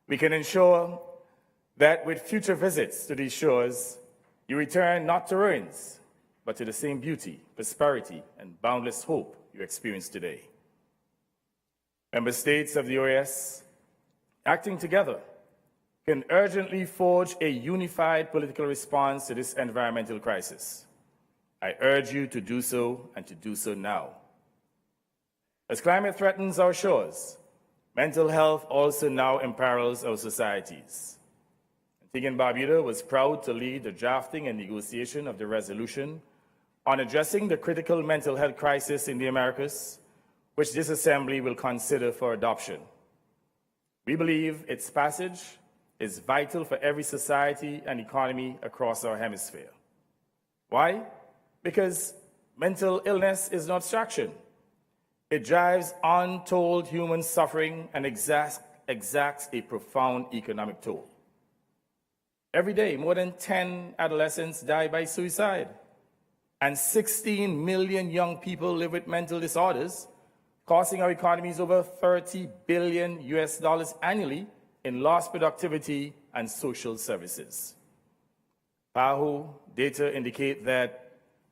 we can ensure that with future visits to these shores, you return not to ruins, but to the same beauty, prosperity, and boundless hope you experience today. Member states of the OAS, acting together, can urgently forge a unified political response to this environmental crisis. I urge you to do so and to do so now. As climate threatens our shores, mental health also now imperils our societies. Antigua and Barbuda was proud to lead the drafting and negotiation of the resolution on addressing the critical mental health crisis in the Americas, which this Assembly will consider for adoption. We believe its passage is vital for every society and economy across our hemisphere. Why? Because mental illness is no abstraction. It drives untold human suffering and exacts a profound economic toll. Every day, more than 10 adolescents die by suicide, and 16 million young people live with mental disorders, costing our economies over $30 billion annually in lost productivity and social services. PAHO data indicate that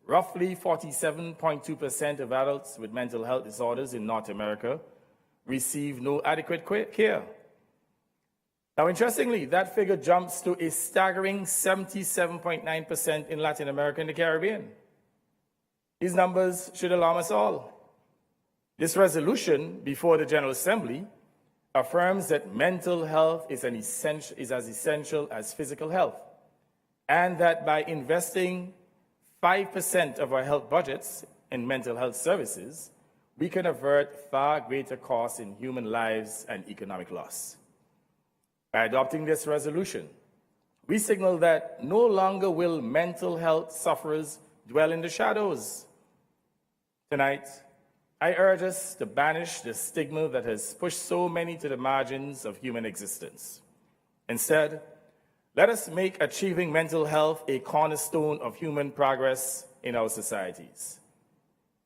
roughly 47.2% of adults with mental health disorders in North America receive no adequate care. Now, interestingly, that figure jumps to a staggering 77.9% in Latin America and the Caribbean. These numbers should alarm us all. This resolution before the General Assembly affirms that mental health is as essential as physical health, and that by investing 5% of our health budgets in mental health services, we can avert far greater costs in human lives and economic loss. By adopting this resolution, we signal that no longer will mental health sufferers dwell in the shadows. Tonight, I urge us to banish the stigma that has pushed so many to the margins of human existence. Instead, let us make achieving mental health a cornerstone of human progress in our societies.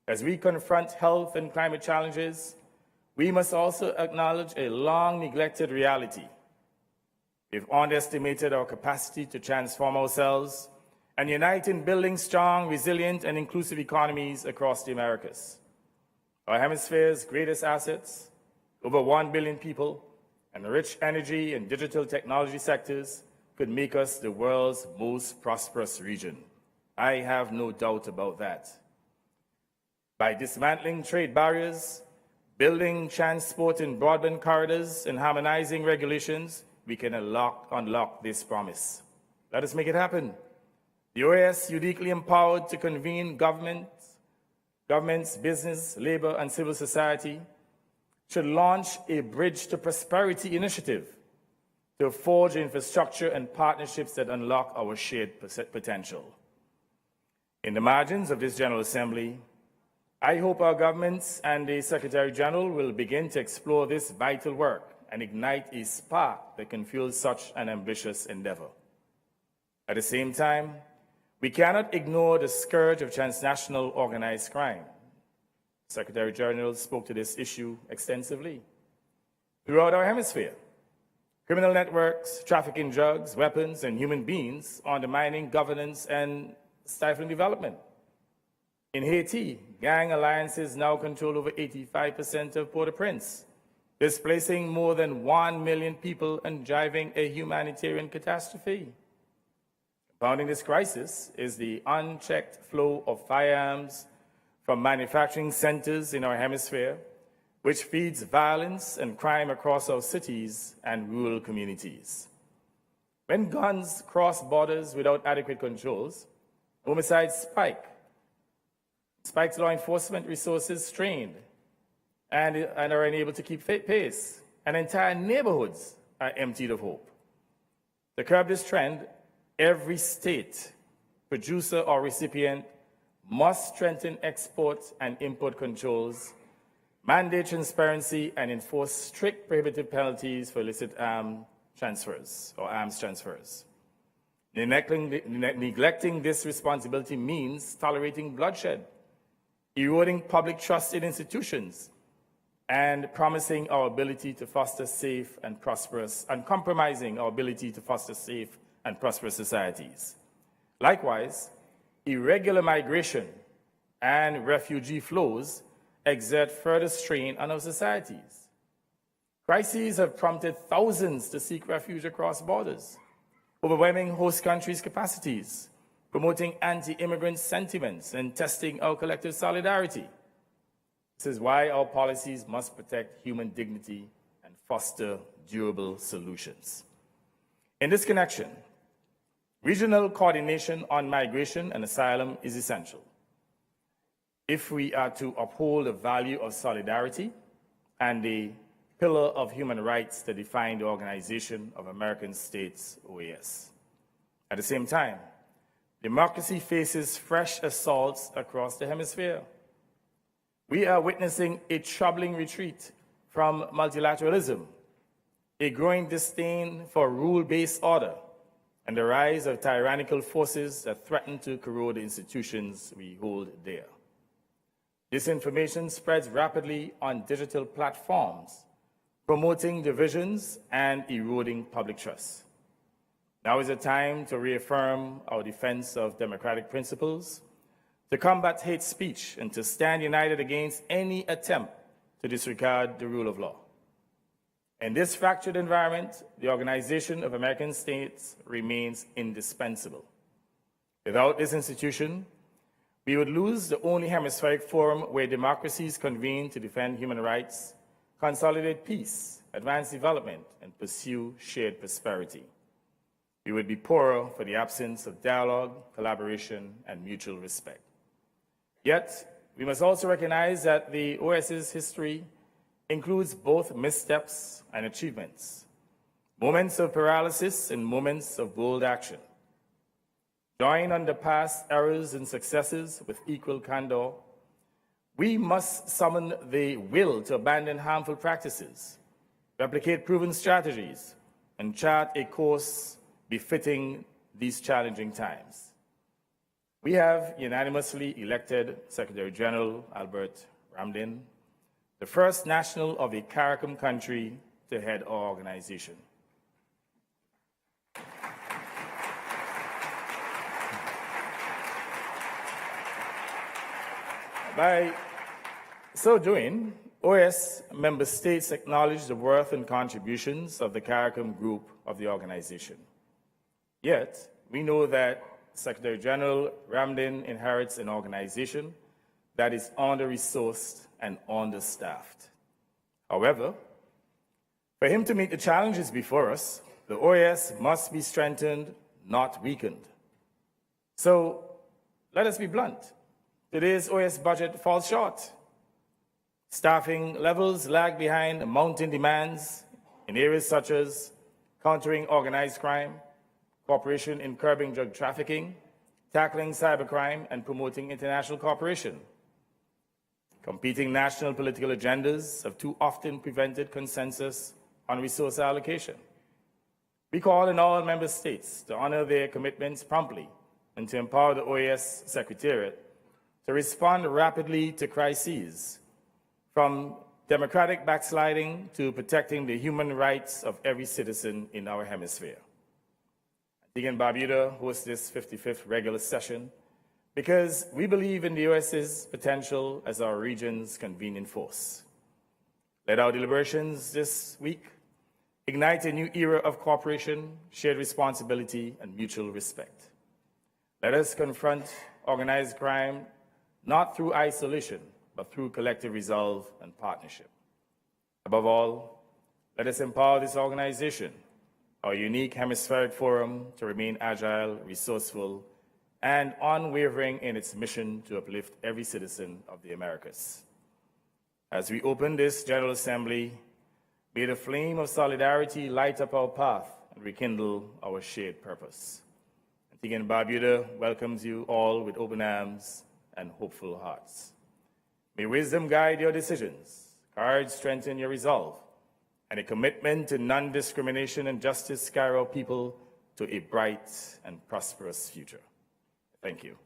As we confront health and climate challenges, we must also acknowledge a long-neglected reality. We've underestimated our capacity to transform ourselves and unite in building strong, resilient, and inclusive economies across the Americas. Our hemisphere's greatest assets, over 1 billion people, and the rich energy and digital technology sectors could make us the world's most prosperous region. I have no doubt about that. By dismantling trade barriers, building transport and broadband corridors, and harmonizing regulations, we can unlock this promise. Let us make it happen. The OAS, uniquely empowered to convene governments, business, labor, and civil society, should launch a Bridge to Prosperity initiative to forge infrastructure and partnerships that unlock our shared potential. In the margins of this General Assembly, I hope our governments and the Secretary General will begin to explore this vital work and ignite a spark that can fuel such an ambitious endeavor. At the same time, we cannot ignore the scourge of transnational organized crime. Secretary General spoke to this issue extensively. Throughout our hemisphere, Criminal networks trafficking drugs, weapons, and human beings, undermining governance and stifling development. In Haiti, gang alliances now control over 85% of Port-au-Prince, displacing more than 1 million people and driving a humanitarian catastrophe. Compounding this crisis is the unchecked flow of firearms from manufacturing centers in our hemisphere, which feeds violence and crime across our cities and rural communities. When guns cross borders without adequate controls, homicides spikes law enforcement resources strained and are unable to keep pace, and entire neighborhoods are emptied of hope. To curb this trend, every state, producer or recipient must strengthen export and import controls, mandate transparency, and enforce strict prohibitive penalties for illicit arms transfers. Neglecting this responsibility means tolerating bloodshed, eroding public trust in institutions, and promising our ability to foster safe and prosperous, and compromising our ability to foster safe and prosperous societies. Likewise, irregular migration and refugee flows exert further strain on our societies. Crises have prompted thousands to seek refuge across borders, overwhelming host countries' capacities, promoting anti-immigrant sentiments, and testing our collective solidarity. This is why our policies must protect human dignity and foster durable solutions. In this connection, regional coordination on migration and asylum is essential if we are to uphold the value of solidarity and the pillar of human rights that define the Organization of American States, OAS. At the same time, democracy faces fresh assaults across the hemisphere. We are witnessing a troubling retreat from multilateralism, a growing disdain for rule-based order, and the rise of tyrannical forces that threaten to corrode the institutions we hold dear. Disinformation spreads rapidly on digital platforms, promoting divisions and eroding public trust. Now is the time to reaffirm our defense of democratic principles, to combat hate speech, and to stand united against any attempt to disregard the rule of law. In this fractured environment, the Organization of American States remains indispensable. Without this institution, we would lose the only hemispheric forum where democracies convene to defend human rights, consolidate peace, advance development, and pursue shared prosperity. We would be poorer for the absence of dialogue, collaboration, and mutual respect. Yet, we must also recognize that the OAS's history includes both missteps and achievements, moments of paralysis and moments of bold action. Drawing on the past errors and successes with equal candor, we must summon the will to abandon harmful practices, replicate proven strategies, and chart a course befitting these challenging times. We have unanimously elected Secretary General Albert Ramdin, the first national of a CARICOM country, to head our organization. By so doing, OAS member states acknowledge the worth and contributions of the CARICOM group of the organization. Yet, we know that Secretary General Ramdin inherits an organization that is under-resourced and understaffed. However, for him to meet the challenges before us, the OAS must be strengthened, not weakened. So, let us be blunt. Today's OAS budget falls short. Staffing levels lag behind mounting demands in areas such as countering organized crime, cooperation in curbing drug trafficking, tackling cybercrime, and promoting international cooperation. Competing national political agendas have too often prevented consensus on resource allocation. We call on all member states to honor their commitments promptly and to empower the OAS Secretariat to respond rapidly to crises, from democratic backsliding to protecting the human rights of every citizen in our hemisphere. Antigua and Barbuda hosts this 55th regular session because we believe in the US's potential as our region's convening force. Let our deliberations this week ignite a new era of cooperation, shared responsibility, and mutual respect. Let us confront organized crime not through isolation, but through collective resolve and partnership. Above all, let us empower this organization, our unique hemispheric forum, to remain agile, resourceful, and unwavering in its mission to uplift every citizen of the Americas. As we open this General Assembly, may the flame of solidarity light up our path and rekindle our shared purpose. Antigua and Barbuda welcomes you all with open arms and hopeful hearts. May wisdom guide your decisions, courage strengthen your resolve, and a commitment to non-discrimination and justice carry our people to a bright and prosperous future. Thank you.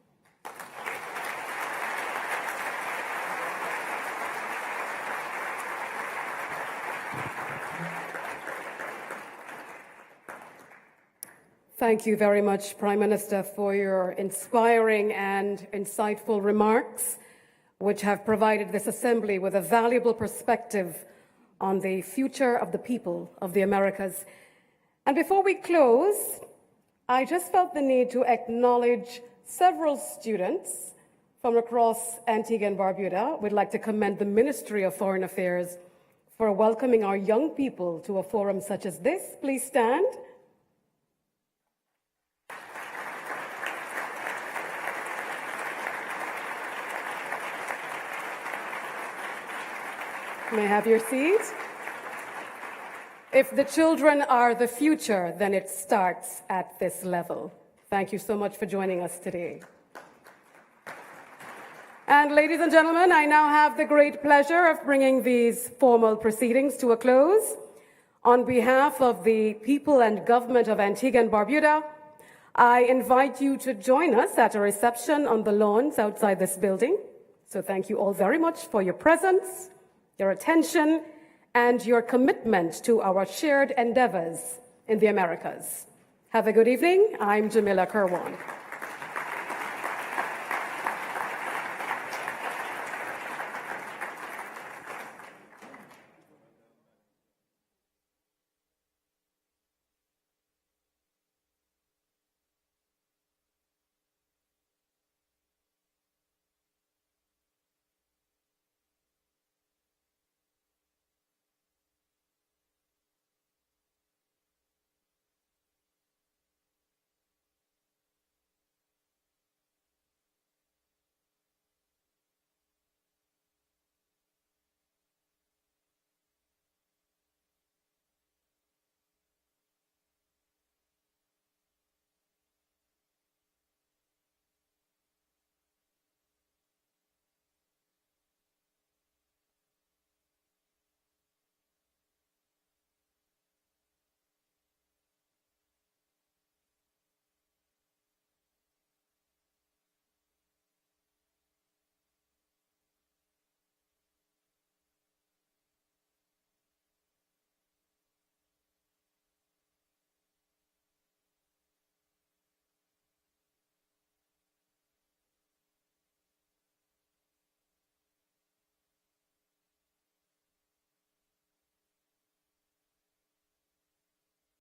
Thank you very much, Prime Minister, for your inspiring and insightful remarks, which have provided this Assembly with a valuable perspective on the future of the people of the Americas. And before we close, I just felt the need to acknowledge several students from across Antigua and Barbuda. We'd like to commend the Ministry of Foreign Affairs for welcoming our young people to a forum such as this. Please stand. May I have your seat? If the children are the future, then it starts at this level. Thank you so much for joining us today. And ladies and gentlemen, I now have the great pleasure of bringing these formal proceedings to a close. On behalf of the people and government of Antigua and Barbuda, I invite you to join us at a reception on the lawns outside this building. So thank you all very much for your presence, your attention, and your commitment to our shared endeavors in the Americas. Have a good evening. I'm Jamila Kirwan.